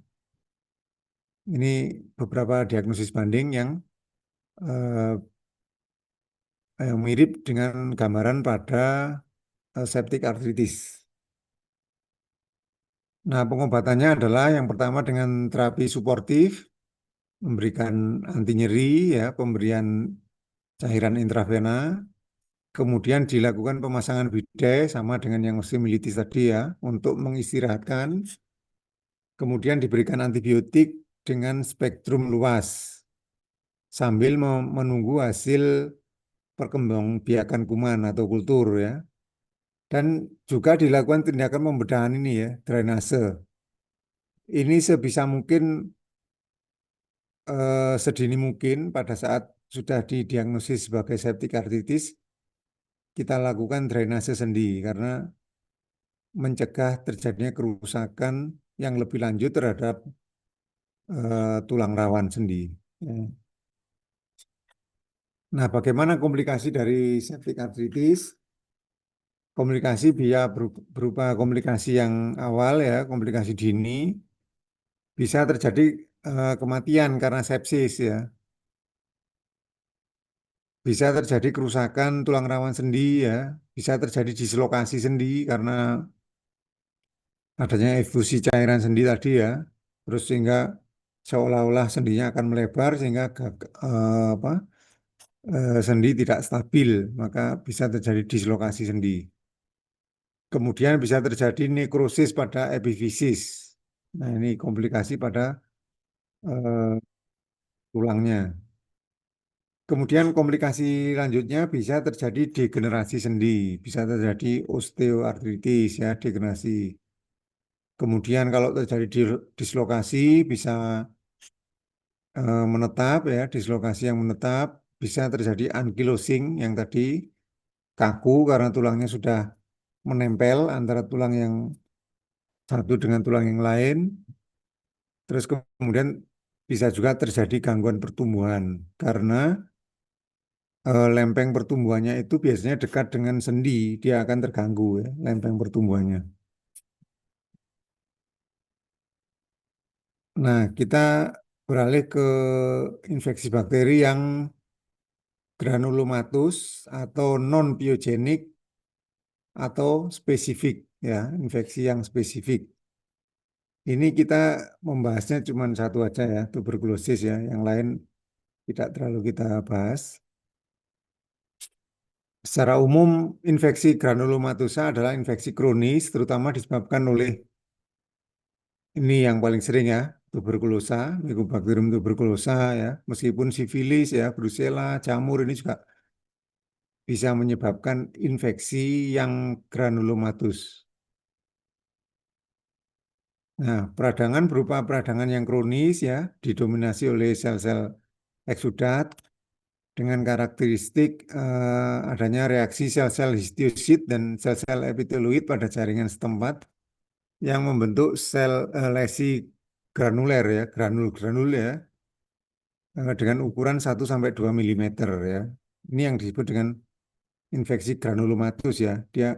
Ini beberapa diagnosis banding eh, yang mirip dengan gambaran pada septic arthritis. Nah, pengobatannya adalah yang pertama dengan terapi suportif, memberikan anti nyeri ya, pemberian cairan intravena, kemudian dilakukan pemasangan bidai sama dengan yang osteomielitis tadi ya, untuk mengistirahatkan, kemudian diberikan antibiotik dengan spektrum luas sambil menunggu hasil perkembangbiakan kuman atau kultur ya. Dan juga dilakukan tindakan pembedahan ini ya, drainase. Ini sebisa mungkin sedini mungkin pada saat sudah didiagnosis sebagai septic arthritis, kita lakukan drainase sendi karena mencegah terjadinya kerusakan yang lebih lanjut terhadap tulang rawan sendi. Ya. Nah, bagaimana komplikasi dari septic arthritis? Komplikasi berupa komplikasi yang awal ya, komplikasi dini, bisa terjadi kematian karena sepsis ya. Bisa terjadi kerusakan tulang rawan sendi ya, bisa terjadi dislokasi sendi karena adanya efusi cairan sendi tadi ya, terus sehingga seolah-olah sendinya akan melebar sehingga sendi tidak stabil, maka bisa terjadi dislokasi sendi. Kemudian bisa terjadi nekrosis pada epifisis. Nah, ini komplikasi pada eh, tulangnya. Kemudian komplikasi lanjutnya bisa terjadi degenerasi sendi, bisa terjadi osteoartritis ya, degenerasi. Kemudian kalau terjadi dislokasi bisa menetap ya, dislokasi yang menetap, bisa terjadi ankylosing yang tadi kaku karena tulangnya sudah menempel antara tulang yang satu dengan tulang yang lain. Terus kemudian bisa juga terjadi gangguan pertumbuhan karena lempeng pertumbuhannya itu biasanya dekat dengan sendi, dia akan terganggu ya, lempeng pertumbuhannya. Nah, kita beralih ke infeksi bakteri yang granulomatus atau non-piogenik atau spesifik ya, infeksi yang spesifik. Ini kita membahasnya cuma satu aja ya, tuberkulosis ya, yang lain tidak terlalu kita bahas. Secara umum, infeksi granulomatosa adalah infeksi kronis, terutama disebabkan oleh ini yang paling sering ya, tuberkulosa, Mycobacterium tuberculosa ya, meskipun sifilis ya, brucella, jamur ini juga bisa menyebabkan infeksi yang granulomatus. Nah, peradangan berupa peradangan yang kronis ya, didominasi oleh sel-sel eksudat dengan karakteristik adanya reaksi sel-sel histiosit dan sel-sel epiteloid pada jaringan setempat yang membentuk sel lesi granuler ya, granul-granul ya, dengan ukuran 1 sampai 2 mm ya. Ini yang disebut dengan infeksi granulomatus ya. Dia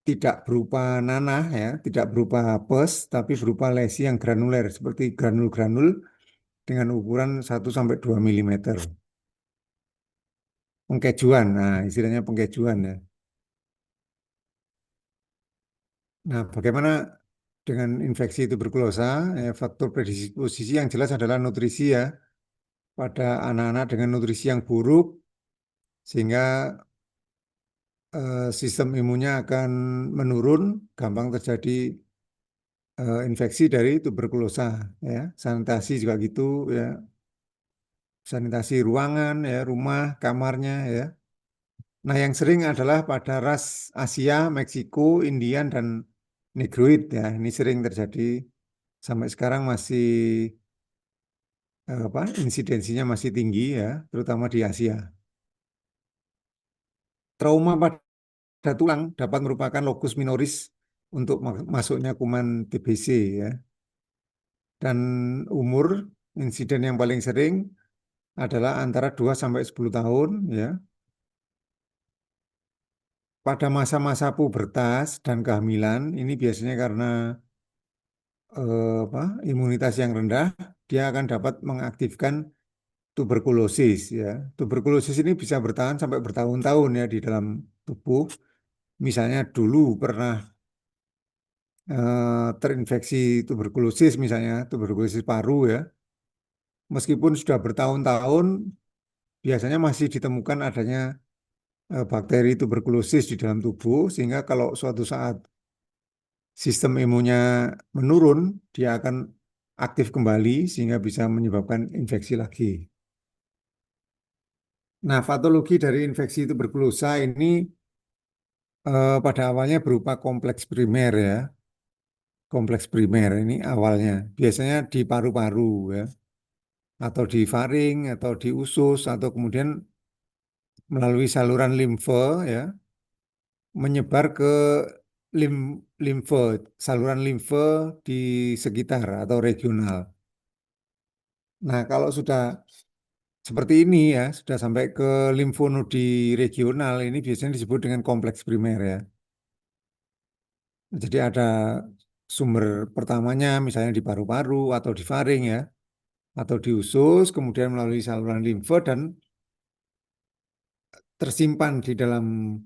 tidak berupa nanah ya, tidak berupa pus, tapi berupa lesi yang granuler seperti granul-granul dengan ukuran 1 sampai 2 mm. Pengkejuan, nah istilahnya pengkejuan ya. Nah, bagaimana dengan infeksi tuberkulosa? Faktor predisposisi yang jelas adalah nutrisi ya. Pada anak-anak dengan nutrisi yang buruk, sehingga sistem imunnya akan menurun, gampang terjadi infeksi dari tuberkulosa ya. Sanitasi juga gitu ya. Sanitasi ruangan ya, rumah, kamarnya ya. Nah, yang sering adalah pada ras Asia, Meksiko, Indian, dan Negroid ya. Ini sering terjadi sampai sekarang masih insidensinya masih tinggi ya, terutama di Asia. Trauma pada tulang dapat merupakan lokus minoris untuk masuknya kuman TBC ya. Dan umur insiden yang paling sering adalah antara 2 sampai 10 tahun ya. Pada masa-masa pubertas dan kehamilan ini biasanya karena imunitas yang rendah, dia akan dapat mengaktifkan tuberkulosis ya. Tuberkulosis ini bisa bertahan sampai bertahun-tahun ya di dalam tubuh. Misalnya dulu pernah terinfeksi tuberkulosis, misalnya tuberkulosis paru ya. Meskipun sudah bertahun-tahun, biasanya masih ditemukan adanya bakteri tuberkulosis di dalam tubuh, sehingga kalau suatu saat sistem imunnya menurun, dia akan aktif kembali sehingga bisa menyebabkan infeksi lagi. Nah, patologi dari infeksi tuberkulosa ini pada awalnya berupa kompleks primer ya. Kompleks primer ini awalnya biasanya di paru-paru ya, atau di faring atau di usus atau kemudian melalui saluran limfe ya, menyebar ke lim limfe, saluran limfe di sekitar atau regional. Nah, kalau sudah seperti ini ya, sudah sampai ke limfonodi regional, ini biasanya disebut dengan kompleks primer ya. Jadi ada sumber pertamanya misalnya di paru-paru atau di faring ya, atau di usus, kemudian melalui saluran limfe dan tersimpan di dalam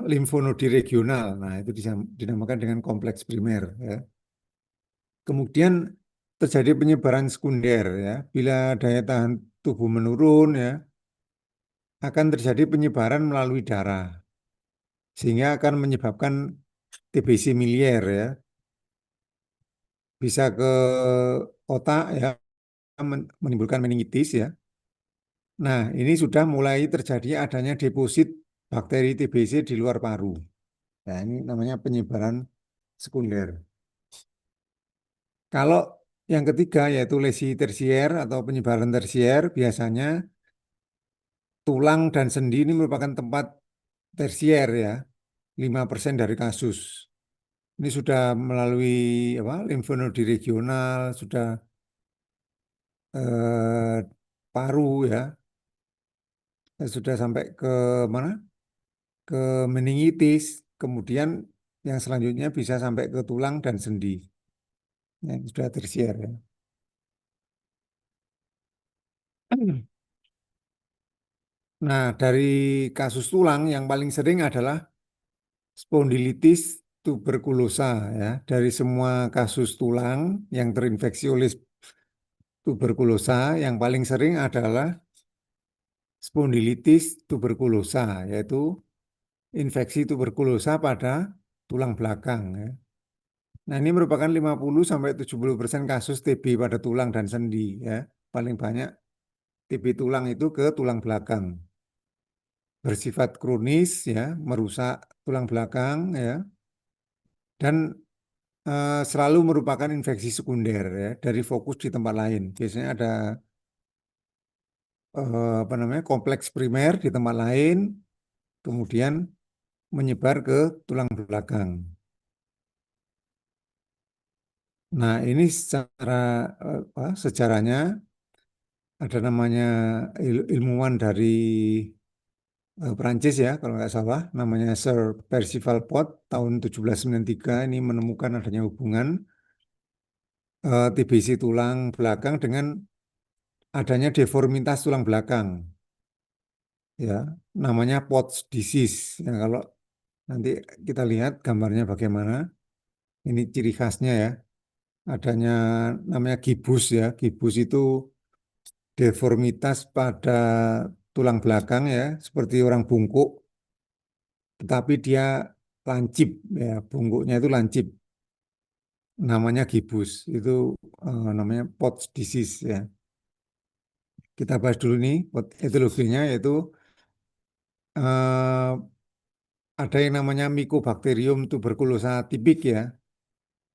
limfonodi regional. Nah, itu dinamakan dengan kompleks primer ya. Kemudian terjadi penyebaran sekunder ya. Bila daya tahan tubuh menurun ya, akan terjadi penyebaran melalui darah. sehingga akan menyebabkan TBC miliar ya, bisa ke otak ya, menimbulkan meningitis ya. Nah, ini sudah mulai terjadi adanya deposit bakteri TBC di luar paru. Nah, ini namanya penyebaran sekunder. Kalau yang ketiga yaitu lesi tersier atau penyebaran tersier, biasanya tulang dan sendi ini merupakan tempat tersier ya, 5% dari kasus. Ini sudah melalui apa, limfonodi regional, sudah eh, paru ya, sudah sampai ke mana? Ke meningitis, kemudian yang selanjutnya bisa sampai ke tulang dan sendi. Yang sudah tersier ya. Nah, dari kasus tulang yang paling sering adalah spondilitis tuberkulosa ya. Dari semua kasus tulang yang terinfeksi oleh tuberkulosa, yang paling sering adalah spondilitis tuberkulosa, yaitu infeksi tuberkulosa pada tulang belakang ya. Nah, ini merupakan 50 sampai 70% kasus TB pada tulang dan sendi ya. Paling banyak TB tulang itu ke tulang belakang. Bersifat kronis ya, merusak tulang belakang ya, dan selalu merupakan infeksi sekunder ya dari fokus di tempat lain. Biasanya ada apa namanya, kompleks primer di tempat lain, kemudian menyebar ke tulang belakang. Nah, ini secara sejarahnya ada namanya ilmuwan dari Perancis ya, kalau nggak salah, namanya Sir Percival Pot tahun 1793 ini menemukan adanya hubungan TBC tulang belakang dengan adanya deformitas tulang belakang, ya, namanya Potts disease. Ya, kalau nanti kita lihat gambarnya bagaimana, ini ciri khasnya ya, adanya namanya gibus ya, gibus itu deformitas pada tulang belakang ya, seperti orang bungkuk, tetapi dia lancip ya, bungkuknya itu lancip, namanya gibus, itu namanya Potts disease ya. Kita bahas dulu nih etiologinya, yaitu eh, ada yang namanya Mycobacterium tuberculosa tipik ya,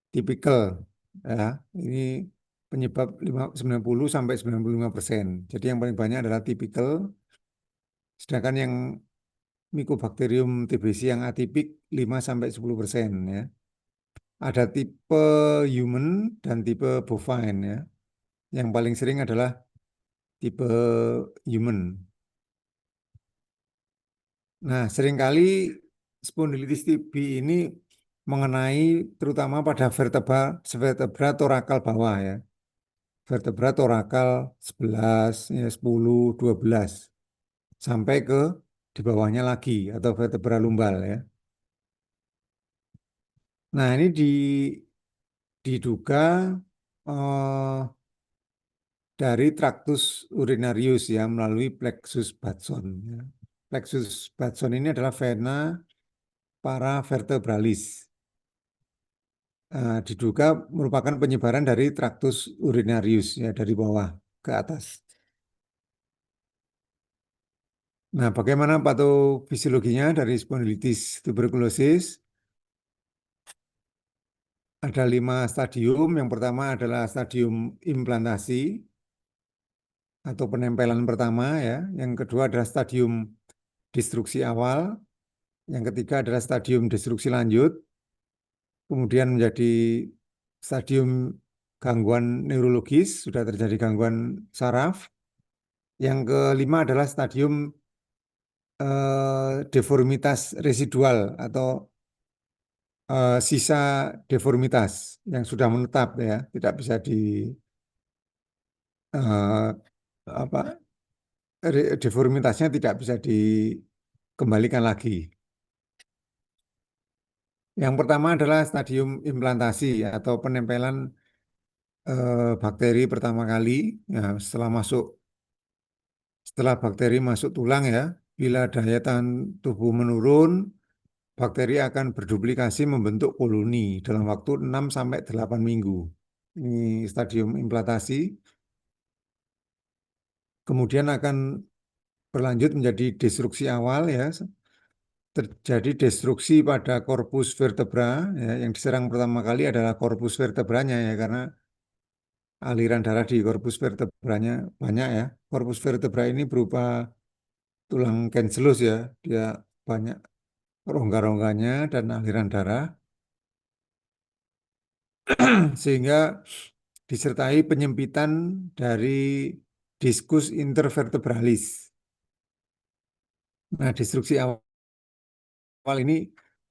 tipikal ya. Ini penyebab 90 sampai 95%. Jadi yang paling banyak adalah tipikal, sedangkan yang Mycobacterium TBC yang atipik 5 sampai 10% ya. Ada tipe human dan tipe bovine ya. Yang paling sering adalah tipe human. Nah, seringkali spondilitis TB ini mengenai terutama pada vertebra torakal bawah ya. Vertebra torakal 11, ya 10, 12 sampai ke di bawahnya lagi atau vertebra lumbal ya. Nah, ini diduga eh, dari traktus urinarius ya melalui plexus Batson ya. Plexus Batson ini adalah vena paravertebralis. Diduga merupakan penyebaran dari traktus urinarius ya dari bawah ke atas. Nah, bagaimana patofisiologinya dari spondilitis tuberkulosis? Ada 5 stadium. Yang pertama adalah stadium implantasi atau penempelan pertama ya. Yang kedua adalah stadium destruksi awal. Yang ketiga adalah stadium destruksi lanjut. Kemudian menjadi stadium gangguan neurologis, sudah terjadi gangguan saraf. Yang kelima adalah stadium deformitas residual atau sisa deformitas yang sudah menetap ya, tidak bisa di eh, apa, deformitasnya tidak bisa dikembalikan lagi. Yang pertama adalah stadium implantasi atau penempelan bakteri pertama kali ya, setelah bakteri masuk tulang ya, bila daya tahan tubuh menurun, bakteri akan berduplikasi membentuk koloni dalam waktu 6 sampai 8 minggu. Ini stadium implantasi. Kemudian akan berlanjut menjadi destruksi awal ya. Terjadi destruksi pada korpus vertebra ya, yang diserang pertama kali adalah korpus vertebranya ya karena aliran darah di korpus vertebranya banyak ya. Korpus vertebra ini berupa tulang cancellous ya, dia banyak rongga-rongganya dan aliran darah sehingga disertai penyempitan dari diskus intervertebralis. Nah, destruksi awal ini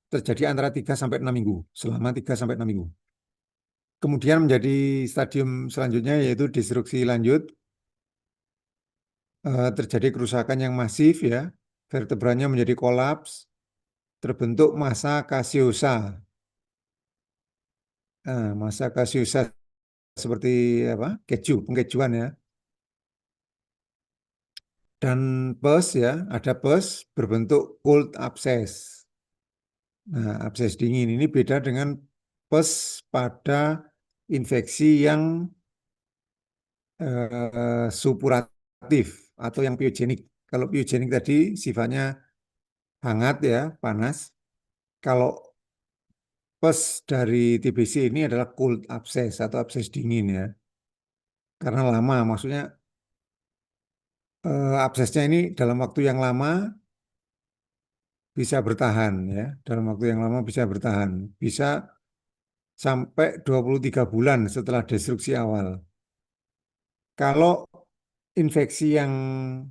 terjadi antara 3 sampai 6 minggu, selama 3 sampai 6 minggu. Kemudian menjadi stadium selanjutnya yaitu destruksi lanjut, terjadi kerusakan yang masif ya, vertebranya menjadi kolaps, terbentuk massa caseosa. Massa caseosa seperti apa? Keju, pengkejuan ya. Dan pus ya, ada pus berbentuk cold abscess. Nah, abses dingin ini beda dengan pus pada infeksi yang supuratif atau yang piogenik. Kalau piogenik tadi sifatnya hangat ya, panas. Kalau pus dari TBC ini adalah cold abscess atau abses dingin ya. Karena lama, maksudnya absesnya ini dalam waktu yang lama bisa bertahan ya. Dalam waktu yang lama bisa bertahan. Bisa sampai 23 bulan setelah destruksi awal. Kalau infeksi yang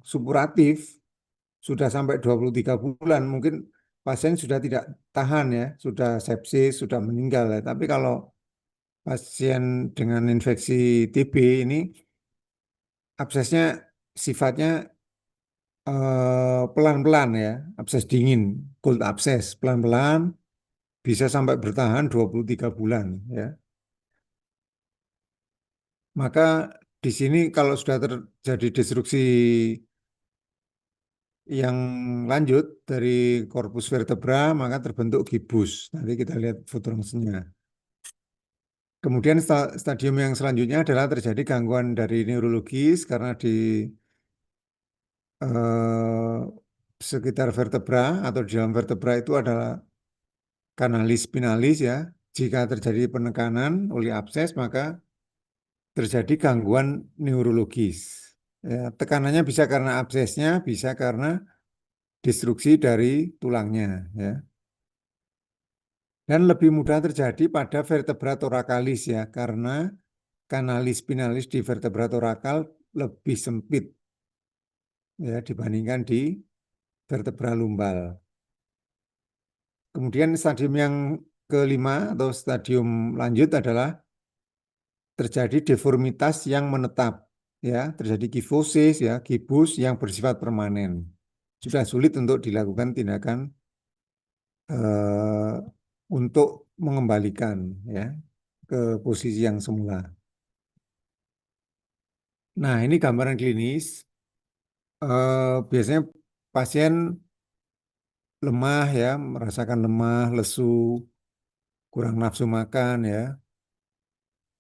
supuratif sudah sampai 23 bulan, mungkin pasien sudah tidak tahan ya, sudah sepsis, sudah meninggal ya. Tapi kalau pasien dengan infeksi TB ini absesnya sifatnya pelan-pelan ya, abses dingin, cold abscess, pelan-pelan bisa sampai bertahan 23 bulan ya. Maka di sini kalau sudah terjadi destruksi yang lanjut dari korpus vertebra, maka terbentuk gibus. Nanti kita lihat foto langsungnya. Kemudian stadium yang selanjutnya adalah terjadi gangguan dari neurologis karena di eh, sekitar vertebra atau di dalam vertebra itu adalah kanalis spinalis ya. Jika terjadi penekanan oleh abses, maka terjadi gangguan neurologis. Ya, tekanannya bisa karena absesnya, bisa karena destruksi dari tulangnya. Ya. Dan lebih mudah terjadi pada vertebra thoracalis ya, karena kanalis spinalis di vertebra thoracal lebih sempit ya dibandingkan di vertebra lumbal. Kemudian stadium yang kelima atau stadium lanjut adalah terjadi deformitas yang menetap ya, terjadi kifosis ya, gibus yang bersifat permanen. Sudah sulit untuk dilakukan tindakan eh, untuk mengembalikan ya ke posisi yang semula. Nah, ini gambaran klinis. Biasanya pasien lemah ya, merasakan lemah, lesu, kurang nafsu makan ya.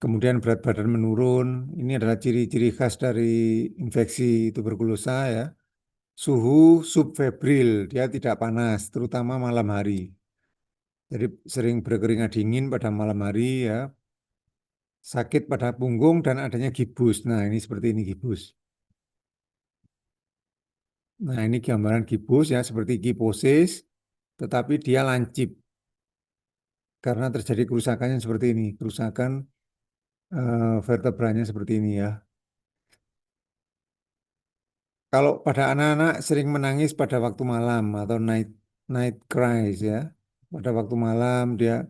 Kemudian berat badan menurun. Ini adalah ciri-ciri khas dari infeksi tuberkulosa ya. Suhu subfebril, dia tidak panas, terutama malam hari. Jadi sering berkeringat dingin pada malam hari ya. Sakit pada punggung dan adanya gibus. Nah, ini seperti ini gibus. Nah, ini gambaran gibus ya, seperti kiposis, tetapi dia lancip karena terjadi kerusakannya seperti ini. Kerusakan vertebranya seperti ini ya. Kalau pada anak-anak sering menangis pada waktu malam atau night night cries ya. Pada waktu malam dia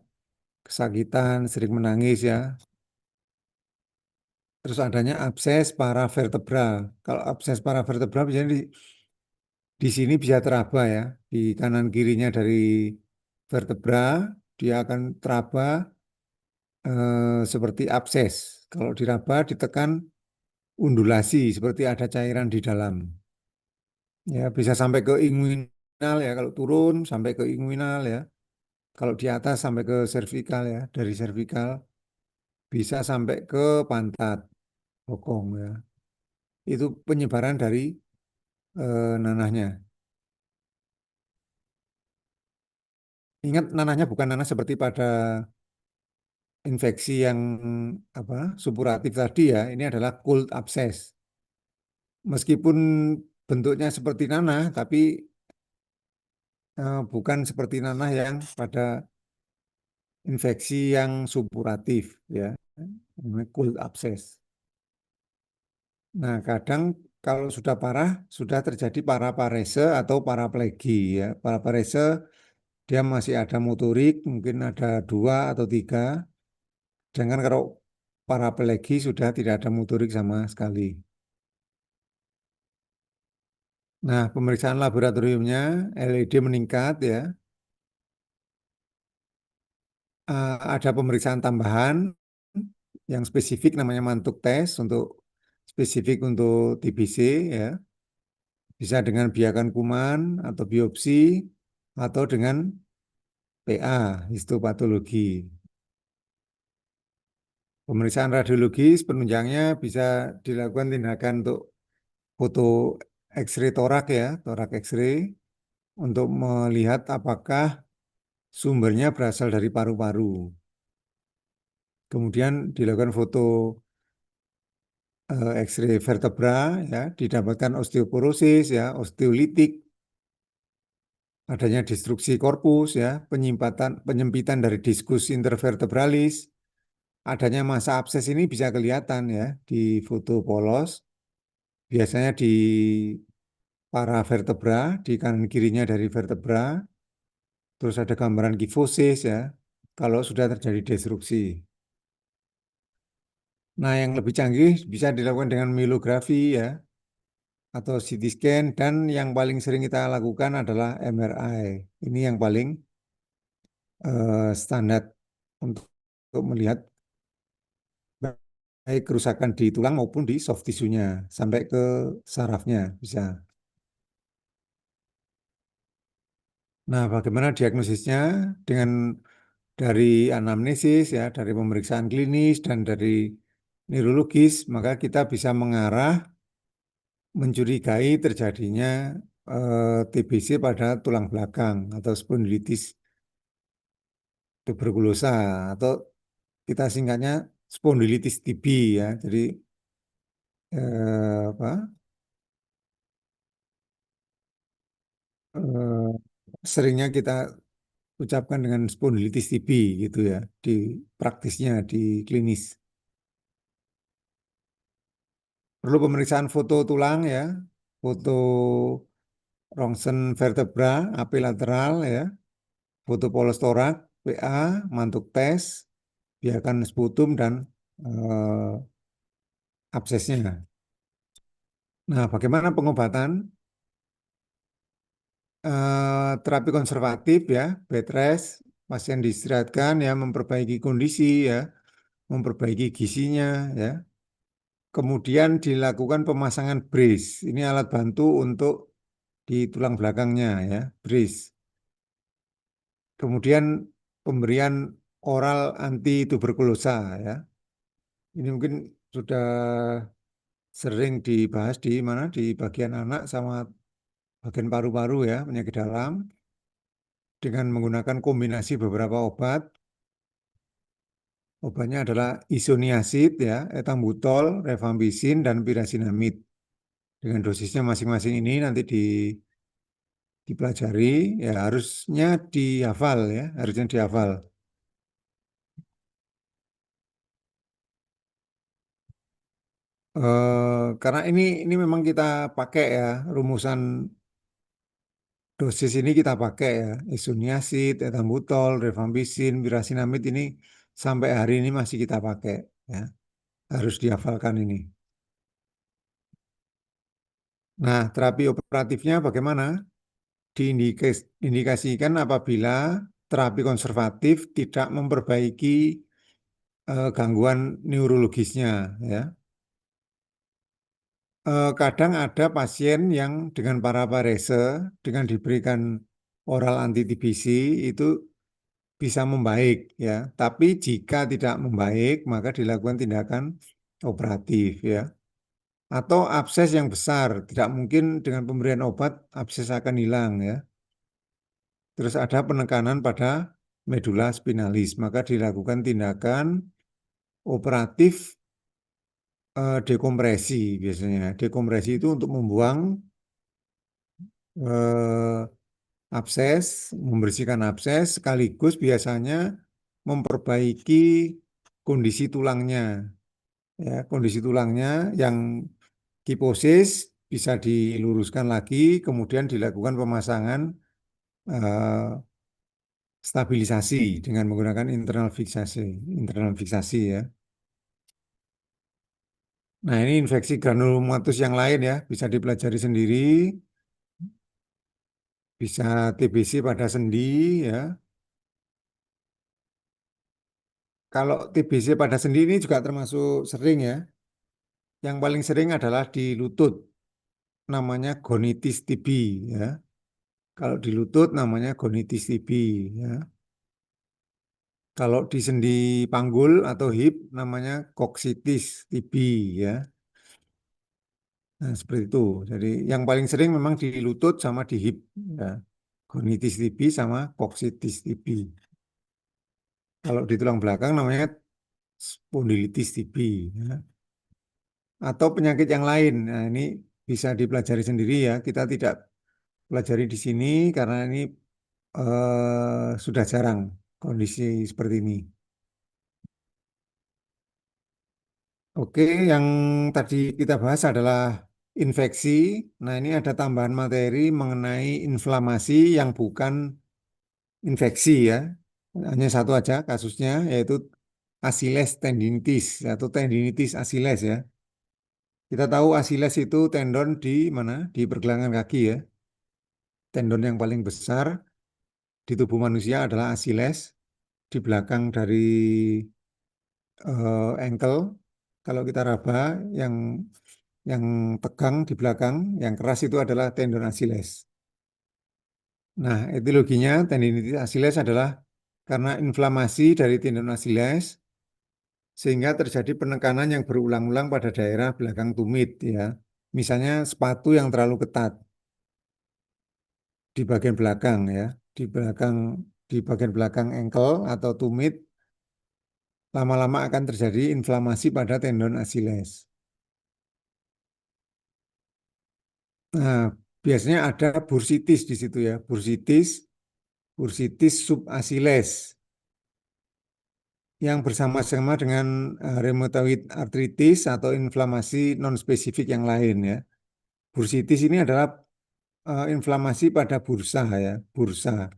kesakitan, sering menangis ya. Terus adanya abses paravertebral. Kalau abses paravertebral biasanya di sini bisa teraba ya. Di kanan kirinya dari vertebra dia akan teraba seperti abses. Kalau diraba ditekan undulasi seperti ada cairan di dalam. Ya, bisa sampai ke inguinal inguinal ya, kalau turun sampai ke inguinal ya, kalau di atas sampai ke servikal ya, dari servikal bisa sampai ke pantat bokong ya. Itu penyebaran dari nanahnya. Ingat nanahnya bukan nanah seperti pada infeksi yang apa supuratif tadi ya. Ini adalah cold abscess. Meskipun bentuknya seperti nanah, tapi bukan seperti nanah yang pada infeksi yang supuratif ya. Namanya cold abscess. Nah, kadang kalau sudah parah, sudah terjadi paraparese atau paraplegi ya. Paraparese dia masih ada motorik, mungkin ada dua atau tiga. Sedangkan kalau paraplegi sudah tidak ada motorik sama sekali. Nah, pemeriksaan laboratoriumnya LED meningkat ya. Ada pemeriksaan tambahan yang spesifik namanya mantuk tes untuk spesifik untuk TBC ya. Bisa dengan biakan kuman atau biopsi atau dengan PA, histopatologi. Pemeriksaan radiologis penunjangnya bisa dilakukan tindakan untuk foto X-ray torak ya, torak X-ray untuk melihat apakah sumbernya berasal dari paru-paru. Kemudian dilakukan foto X-ray vertebra ya, didapatkan osteoporosis ya, osteolitik, adanya destruksi korpus ya, penyempitan dari diskus intervertebralis, adanya massa abses ini bisa kelihatan ya di foto polos, biasanya di para vertebra, di kanan kirinya dari vertebra, terus ada gambaran kifosis ya, kalau sudah terjadi destruksi. Nah, yang lebih canggih bisa dilakukan dengan myelografi ya, atau CT scan, dan yang paling sering kita lakukan adalah MRI. Ini yang paling standar untuk melihat baik kerusakan di tulang maupun di soft tissue-nya sampai ke sarafnya bisa. Nah, bagaimana diagnosisnya? Dengan dari anamnesis ya, dari pemeriksaan klinis dan dari neurologis, maka kita bisa mengarah mencurigai terjadinya TBC pada tulang belakang atau spondilitis tuberkulosa atau kita singkatnya spondilitis TB ya. Jadi apa? eh, Seringnya kita ucapkan dengan spondilitis TB gitu ya di praktisnya di klinis. Perlu pemeriksaan foto tulang ya, foto rongsen vertebra apilateral ya, foto polos torak, PA, mantuk tes, biarkan sputum dan absesnya. Nah, bagaimana pengobatan? Terapi konservatif ya, bed rest, pasien diistirahatkan ya, memperbaiki kondisi ya, memperbaiki gizinya ya. Kemudian dilakukan pemasangan brace. Ini alat bantu untuk di tulang belakangnya ya, brace. Kemudian pemberian oral anti tuberkulosa ya. Ini mungkin sudah sering dibahas di mana di bagian anak sama bagian paru-paru ya, penyakit dalam dengan menggunakan kombinasi beberapa obat. Obatnya adalah isoniazid ya, etambutol, rifampicin dan pirazinamid. Dengan dosisnya masing-masing ini nanti dipelajari ya harusnya dihafal ya, harusnya dihafal. Karena ini memang kita pakai ya rumusan dosis ini kita pakai ya isoniazid, etambutol, rifampicin, pirazinamid ini sampai hari ini masih kita pakai ya. Harus dihafalkan ini. Nah, terapi operatifnya bagaimana? Diindikasikan apabila terapi konservatif tidak memperbaiki gangguan neurologisnya ya. Kadang ada pasien yang dengan paraparese, dengan diberikan oral anti TBC itu bisa membaik ya. Tapi jika tidak membaik, maka dilakukan tindakan operatif ya. Atau abses yang besar, tidak mungkin dengan pemberian obat abses akan hilang ya. Terus ada penekanan pada medula spinalis, maka dilakukan tindakan operatif dekompresi biasanya. Dekompresi itu untuk membuang eh, abses, membersihkan abses, sekaligus biasanya memperbaiki kondisi tulangnya. Ya, kondisi tulangnya yang kiposis bisa diluruskan lagi, kemudian dilakukan pemasangan eh, stabilisasi dengan menggunakan internal fiksasi ya. Nah, ini infeksi granulomatus yang lain ya, bisa dipelajari sendiri, bisa TBC pada sendi ya. Kalau TBC pada sendi ini juga termasuk sering ya. Yang paling sering adalah di lutut, namanya gonitis TB ya. Kalau di lutut namanya gonitis TB ya. Kalau di sendi panggul atau hip namanya koksitis TB ya. Nah, seperti itu. Jadi yang paling sering memang di lutut sama di hip ya. Gonitis TB sama koksitis TB. Kalau di tulang belakang namanya spondilitis TB ya. Atau penyakit yang lain. Nah, ini bisa dipelajari sendiri ya. Kita tidak pelajari di sini karena ini sudah jarang kondisi seperti ini. Oke, yang tadi kita bahas adalah infeksi. Nah, ini ada tambahan materi mengenai inflamasi yang bukan infeksi ya. Hanya satu aja kasusnya, yaitu Achilles tendinitis atau tendinitis Achilles ya. Kita tahu Achilles itu tendon di mana? Di pergelangan kaki ya. Tendon yang paling besar di tubuh manusia adalah Achilles di belakang dari ankle. Kalau kita raba yang yang tegang di belakang, yang keras itu adalah tendon Achilles. Nah, etiologinya tendinitis Achilles adalah karena inflamasi dari tendon Achilles sehingga terjadi penekanan yang berulang-ulang pada daerah belakang tumit ya. Misalnya sepatu yang terlalu ketat di bagian belakang ya, di belakang di bagian belakang ankle atau tumit lama-lama akan terjadi inflamasi pada tendon Achilles. Nah, biasanya ada bursitis di situ ya, bursitis subasiles yang bersama-sama dengan rheumatoid arthritis atau inflamasi non-spesifik yang lain ya. Bursitis ini adalah inflamasi pada bursa ya, bursa.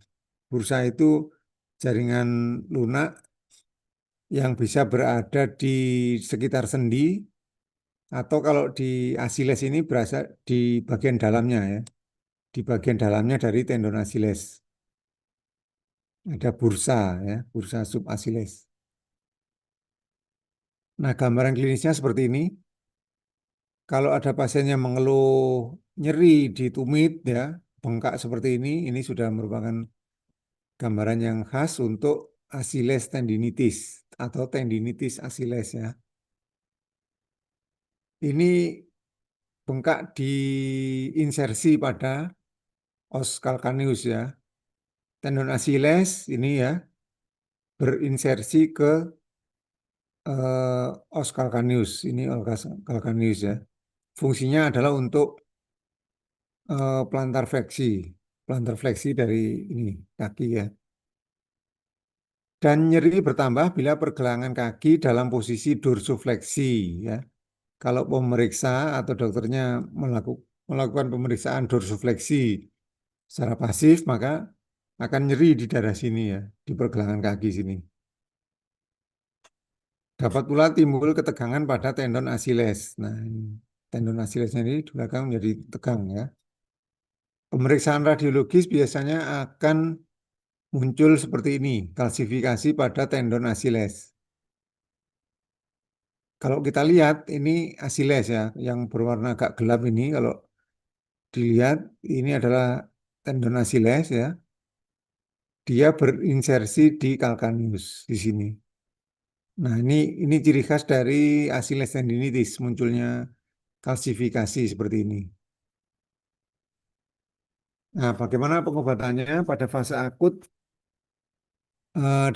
Bursa itu jaringan lunak yang bisa berada di sekitar sendi atau kalau di Achilles ini berasa di bagian dalamnya ya, di bagian dalamnya dari tendon Achilles. Ada bursa ya, bursa subasiles. Nah, gambaran klinisnya seperti ini. Kalau ada pasien yang mengeluh nyeri di tumit ya, bengkak seperti ini sudah merupakan gambaran yang khas untuk Achilles tendinitis atau tendinitis Achilles ya. Ini bengkak diinsersi pada os calcaneus ya. Tendon Achilles ini ya berinsersi ke os calcaneus. Ini os calcaneus ya. Fungsinya adalah untuk plantar fleksi dari ini kaki ya. Dan nyeri bertambah bila pergelangan kaki dalam posisi dorsofleksi ya. Kalau pemeriksa atau dokternya melakukan pemeriksaan dorsofleksi secara pasif, maka akan nyeri di daerah sini ya, di pergelangan kaki sini. Dapat pula timbul ketegangan pada tendon Achilles. Nah, ini tendon Achillesnya ini di belakang menjadi tegang ya. Pemeriksaan radiologis biasanya akan muncul seperti ini, kalsifikasi pada tendon Achilles. Kalau kita lihat ini asiles ya, yang berwarna agak gelap ini, kalau dilihat ini adalah tendon asiles ya. Dia berinsersi di calcaneus di sini. Nah, ini ciri khas dari Achilles tendinitis, munculnya kalsifikasi seperti ini. Nah, bagaimana pengobatannya pada fase akut?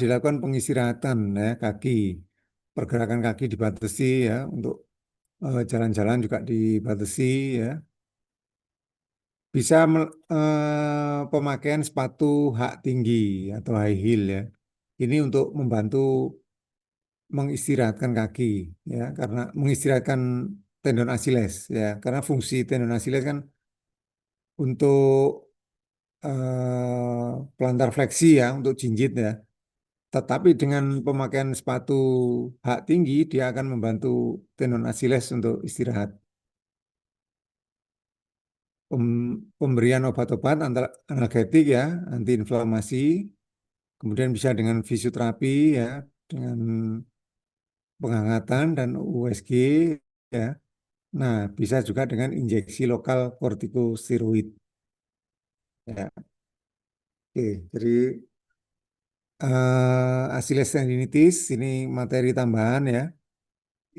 Dilakukan pengistirahatan ya kaki, pergerakan kaki dibatasi ya, untuk jalan-jalan juga dibatasi ya. Bisa pemakaian sepatu hak tinggi atau high heel ya. Ini untuk membantu mengistirahatkan kaki ya, karena mengistirahatkan tendon Achilles ya, karena fungsi tendon Achilles kan untuk pelantar fleksi ya, untuk jinjit ya. Tetapi dengan pemakaian sepatu hak tinggi, dia akan membantu tendon Achilles untuk istirahat. Pemberian obat-obat analgetik ya, antiinflamasi, kemudian bisa dengan fisioterapi ya, dengan penghangatan dan USG ya. Nah, bisa juga dengan injeksi lokal kortikosteroid. Ya, oke. Jadi Achilles tendinitis ini materi tambahan ya.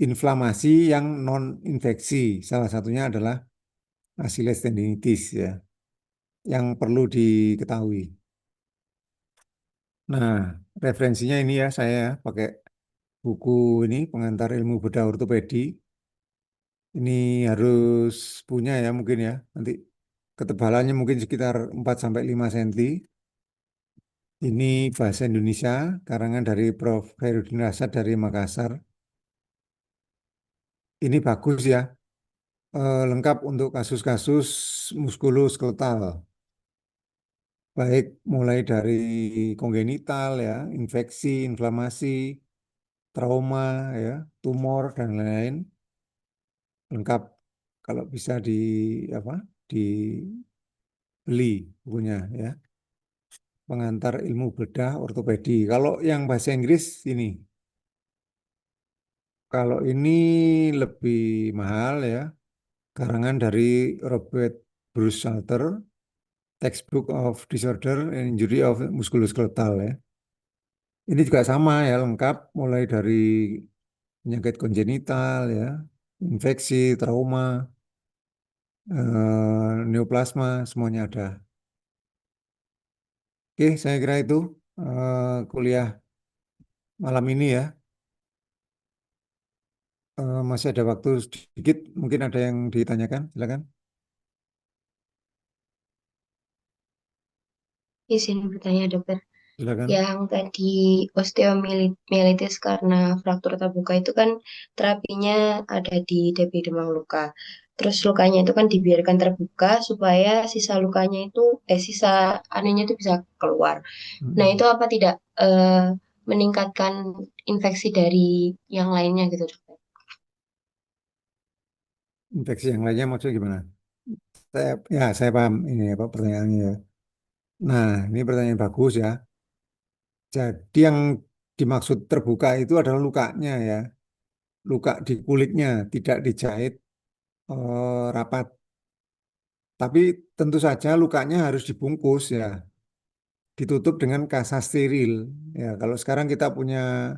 Inflamasi yang non infeksi, salah satunya adalah Achilles tendinitis ya, yang perlu diketahui. Nah, referensinya ini ya, saya ya, pakai buku ini Pengantar Ilmu Bedah Ortopedi. Ini harus punya ya mungkin ya. Nanti ketebalannya mungkin sekitar 4 sampai 5 cm. Ini bahasa Indonesia, karangan dari Prof. Khairuddin Rasad dari Makassar. Ini bagus ya, lengkap untuk kasus-kasus muskuloskeletal, baik mulai dari kongenital ya, infeksi, inflamasi, trauma ya, tumor dan lain-lain. Lengkap kalau bisa apa? Dibeli bukunya ya. Pengantar Ilmu Bedah Ortopedi. Kalau yang bahasa Inggris ini, kalau ini lebih mahal ya, karangan dari Robert Bruce Salter, Textbook of Disorder and Injury of Musculoskeletal ya. Ini juga sama ya, lengkap mulai dari penyakit kongenital ya, infeksi, trauma, neoplasma, semuanya ada. Oke, saya kira itu kuliah malam ini ya. Masih ada waktu sedikit, mungkin ada yang ditanyakan, silakan. Izin bertanya, dokter. Silakan. Yang tadi osteomyelitis karena fraktur terbuka itu kan terapinya ada di DP demam luka. Terus lukanya itu kan dibiarkan terbuka supaya sisa lukanya itu, sisa anunya itu bisa keluar. Nah, Mm-mm. itu apa tidak meningkatkan infeksi dari yang lainnya gitu, dokter? Infeksi yang lainnya maksudnya gimana? Ya, saya paham ini apa pertanyaannya ya. Nah, ini pertanyaan bagus ya. Jadi yang dimaksud terbuka itu adalah lukanya ya, luka di kulitnya, tidak dijahit rapat. Tapi tentu saja lukanya harus dibungkus ya, ditutup dengan kasa steril. Ya, kalau sekarang kita punya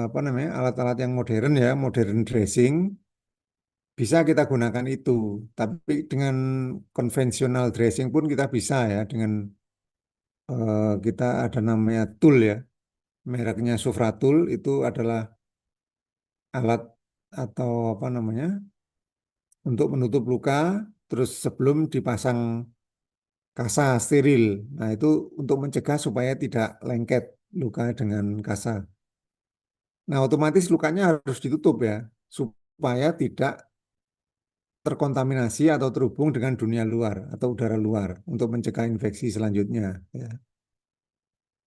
apa namanya alat-alat yang modern ya, modern dressing, bisa kita gunakan itu. Tapi dengan konvensional dressing pun kita bisa ya, dengan kita ada namanya tool ya, mereknya Sufratul, itu adalah alat atau apa namanya untuk menutup luka, terus sebelum dipasang kasa steril. Nah, itu untuk mencegah supaya tidak lengket luka dengan kasa. Nah, otomatis lukanya harus ditutup ya, supaya tidak terkontaminasi atau terhubung dengan dunia luar atau udara luar untuk mencegah infeksi selanjutnya. Ya.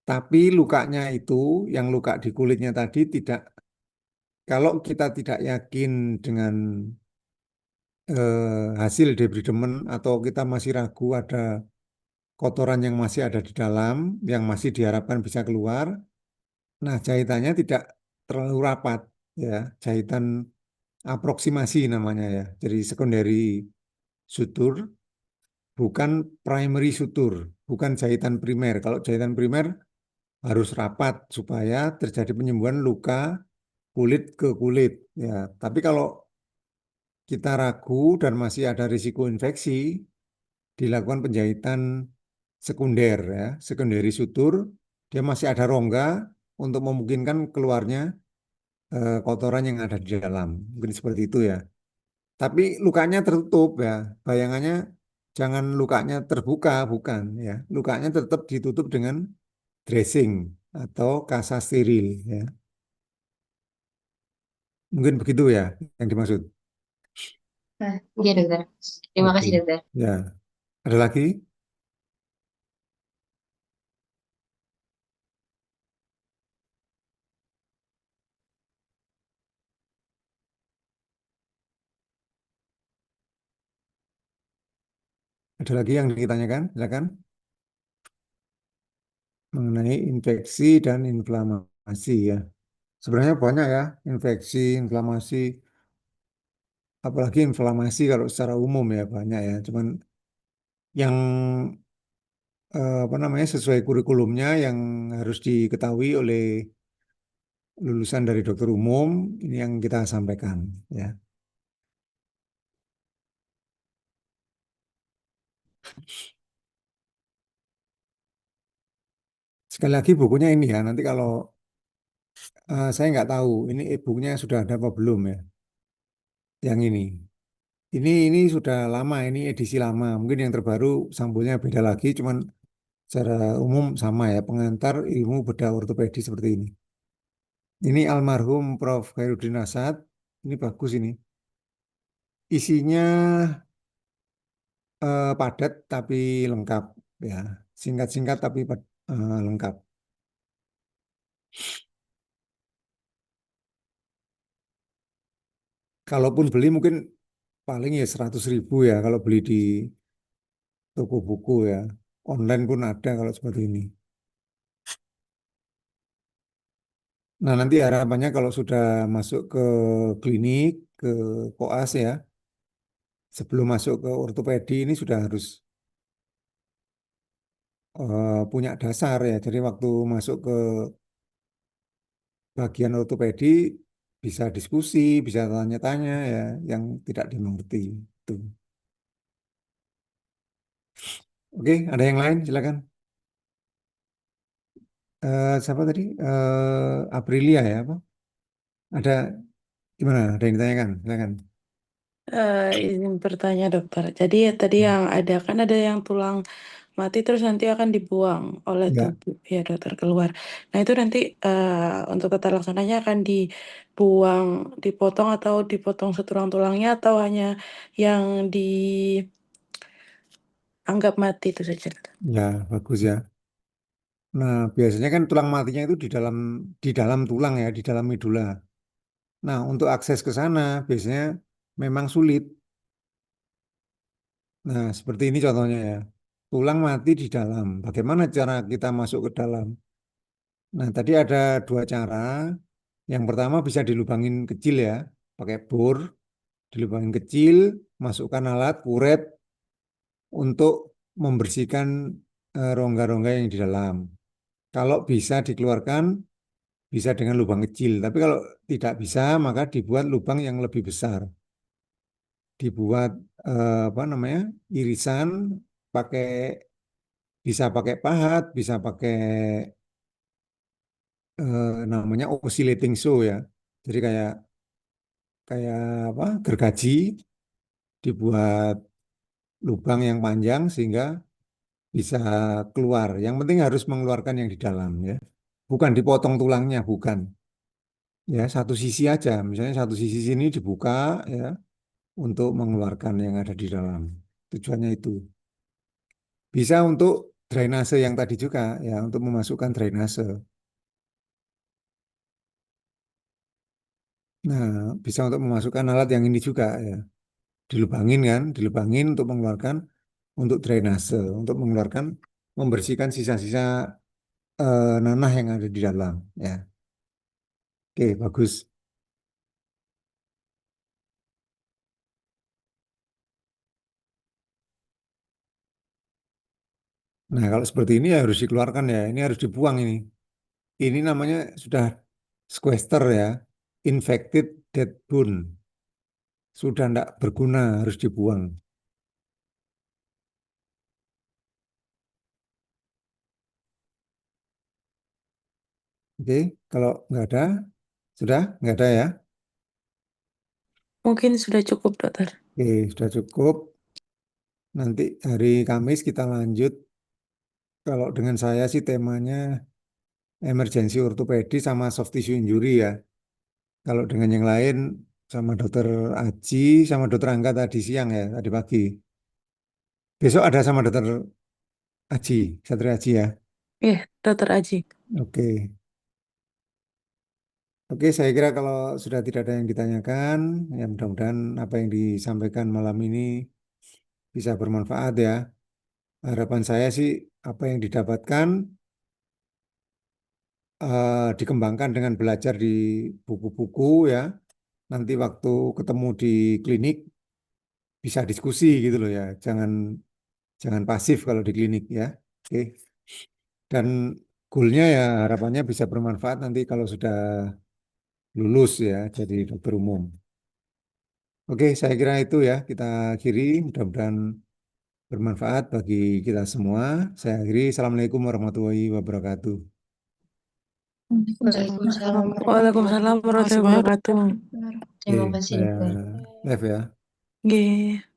Tapi lukanya itu, yang luka di kulitnya tadi tidak, kalau kita tidak yakin dengan hasil debridement atau kita masih ragu ada kotoran yang masih ada di dalam, yang masih diharapkan bisa keluar, nah jahitannya tidak terlalu rapat. ya, jahitan aproksimasi namanya ya. Jadi secondary sutur, bukan primary sutur, bukan jahitan primer. Kalau jahitan primer harus rapat supaya terjadi penyembuhan luka kulit ke kulit. Ya, tapi kalau kita ragu dan masih ada risiko infeksi, dilakukan penjahitan sekunder ya, secondary sutur, dia masih ada rongga untuk memungkinkan keluarnya kotoran yang ada di dalam. Mungkin seperti itu ya. Tapi lukanya tertutup ya. Bayangannya jangan lukanya terbuka, bukan ya. Lukanya tetap ditutup dengan dressing atau kasa steril ya. Mungkin begitu ya yang dimaksud. Nah, iya dokter. Terima Oke. kasih dokter. Ya, ada lagi? Ada lagi yang ditanyakan? Silakan. Mengenai infeksi dan inflamasi ya. Sebenarnya banyak ya, infeksi, inflamasi, apalagi inflamasi kalau secara umum ya banyak ya. Cuman yang apa namanya sesuai kurikulumnya yang harus diketahui oleh lulusan dari dokter umum ini yang kita sampaikan ya. Sekali lagi bukunya ini ya, nanti kalau saya nggak tahu ini e-booknya sudah ada apa belum ya, yang ini. Ini sudah lama, ini edisi lama. Mungkin yang terbaru sampulnya beda lagi, cuman secara umum sama ya, pengantar ilmu bedah ortopedi seperti ini. Ini almarhum Prof. Khairuddin Asad. Ini bagus ini. Isinya padat tapi lengkap ya. Singkat-singkat tapi lengkap. Kalaupun beli mungkin paling ya 100.000 ya kalau beli di toko buku ya. Online pun ada kalau seperti ini. Nah, nanti harapannya kalau sudah masuk ke klinik, ke koas ya, sebelum masuk ke ortopedi ini sudah harus punya dasar ya. Jadi waktu masuk ke bagian ortopedi bisa diskusi, bisa tanya-tanya ya, yang tidak dimengerti. Itu. Oke, ada yang lain? Silakan. Siapa tadi? Aprilia ya, apa? Ada gimana? Ada yang ditanyakan? Silakan. Izin bertanya dokter. Jadi ya tadi yang ada kan ada yang tulang mati terus nanti akan dibuang oleh Ya, tubuh ya dokter keluar. Nah itu nanti untuk tata laksananya akan dibuang, dipotong atau dipotong setulang-tulangnya atau hanya yang dianggap mati itu saja. ya bagus ya. Nah, biasanya kan tulang matinya itu di dalam tulang ya, di dalam medula. Nah, untuk akses ke sana biasanya memang sulit. Nah, seperti ini contohnya ya. Tulang mati di dalam. Bagaimana cara kita masuk ke dalam? Nah, tadi ada dua cara. Yang pertama bisa dilubangin kecil ya, pakai bor, dilubangin kecil, masukkan alat kuret untuk membersihkan rongga-rongga yang di dalam. Kalau bisa dikeluarkan, bisa dengan lubang kecil. Tapi kalau tidak bisa, maka dibuat lubang yang lebih besar. Dibuat apa namanya irisan, pakai bisa pakai pahat, bisa pakai namanya oscillating saw ya. Jadi kayak kayak apa gergaji dibuat lubang yang panjang sehingga bisa keluar. Yang penting harus mengeluarkan yang di dalam ya. Bukan dipotong tulangnya, bukan. Ya, satu sisi aja. Misalnya satu sisi sini dibuka ya untuk mengeluarkan yang ada di dalam. Tujuannya itu. Bisa untuk drainase yang tadi juga ya, untuk memasukkan drainase. Nah, bisa untuk memasukkan alat yang ini juga ya. Dilubangin kan, dilubangin untuk mengeluarkan untuk drainase, untuk mengeluarkan membersihkan sisa-sisa nanah yang ada di dalam ya. Oke, bagus. Nah, kalau seperti ini ya harus dikeluarkan ya. Ini harus dibuang ini. Ini namanya sudah sequester ya. Infected dead bone. Sudah tidak berguna, harus dibuang. Oke, kalau nggak ada, sudah nggak ada ya. Mungkin sudah cukup, dokter. Oke, sudah cukup. Nanti hari Kamis kita lanjut. Kalau dengan saya sih temanya emergency ortopedi sama soft tissue injury ya. Kalau dengan yang lain sama dokter Aji, sama dokter Angga tadi siang ya, tadi pagi. Besok ada sama dokter Aji, Satria Aji ya. Iya, dokter Aji. Oke. Oke, saya kira kalau sudah tidak ada yang ditanyakan, ya mudah-mudahan apa yang disampaikan malam ini bisa bermanfaat ya. Harapan saya sih apa yang didapatkan dikembangkan dengan belajar di buku-buku ya. Nanti waktu ketemu di klinik bisa diskusi gitu loh ya. Jangan jangan pasif kalau di klinik ya. Oke. Dan goalnya ya harapannya bisa bermanfaat nanti kalau sudah lulus ya jadi dokter umum. Oke, saya kira itu ya kita akhiri. Mudah-mudahan bermanfaat bagi kita semua. Saya akhiri. Assalamualaikum warahmatullahi wabarakatuh. Waalaikumsalam Waalaikumsalam warahmatullahi wabarakatuh. Oke, Terima kasih saya juga. live ya. Nggih.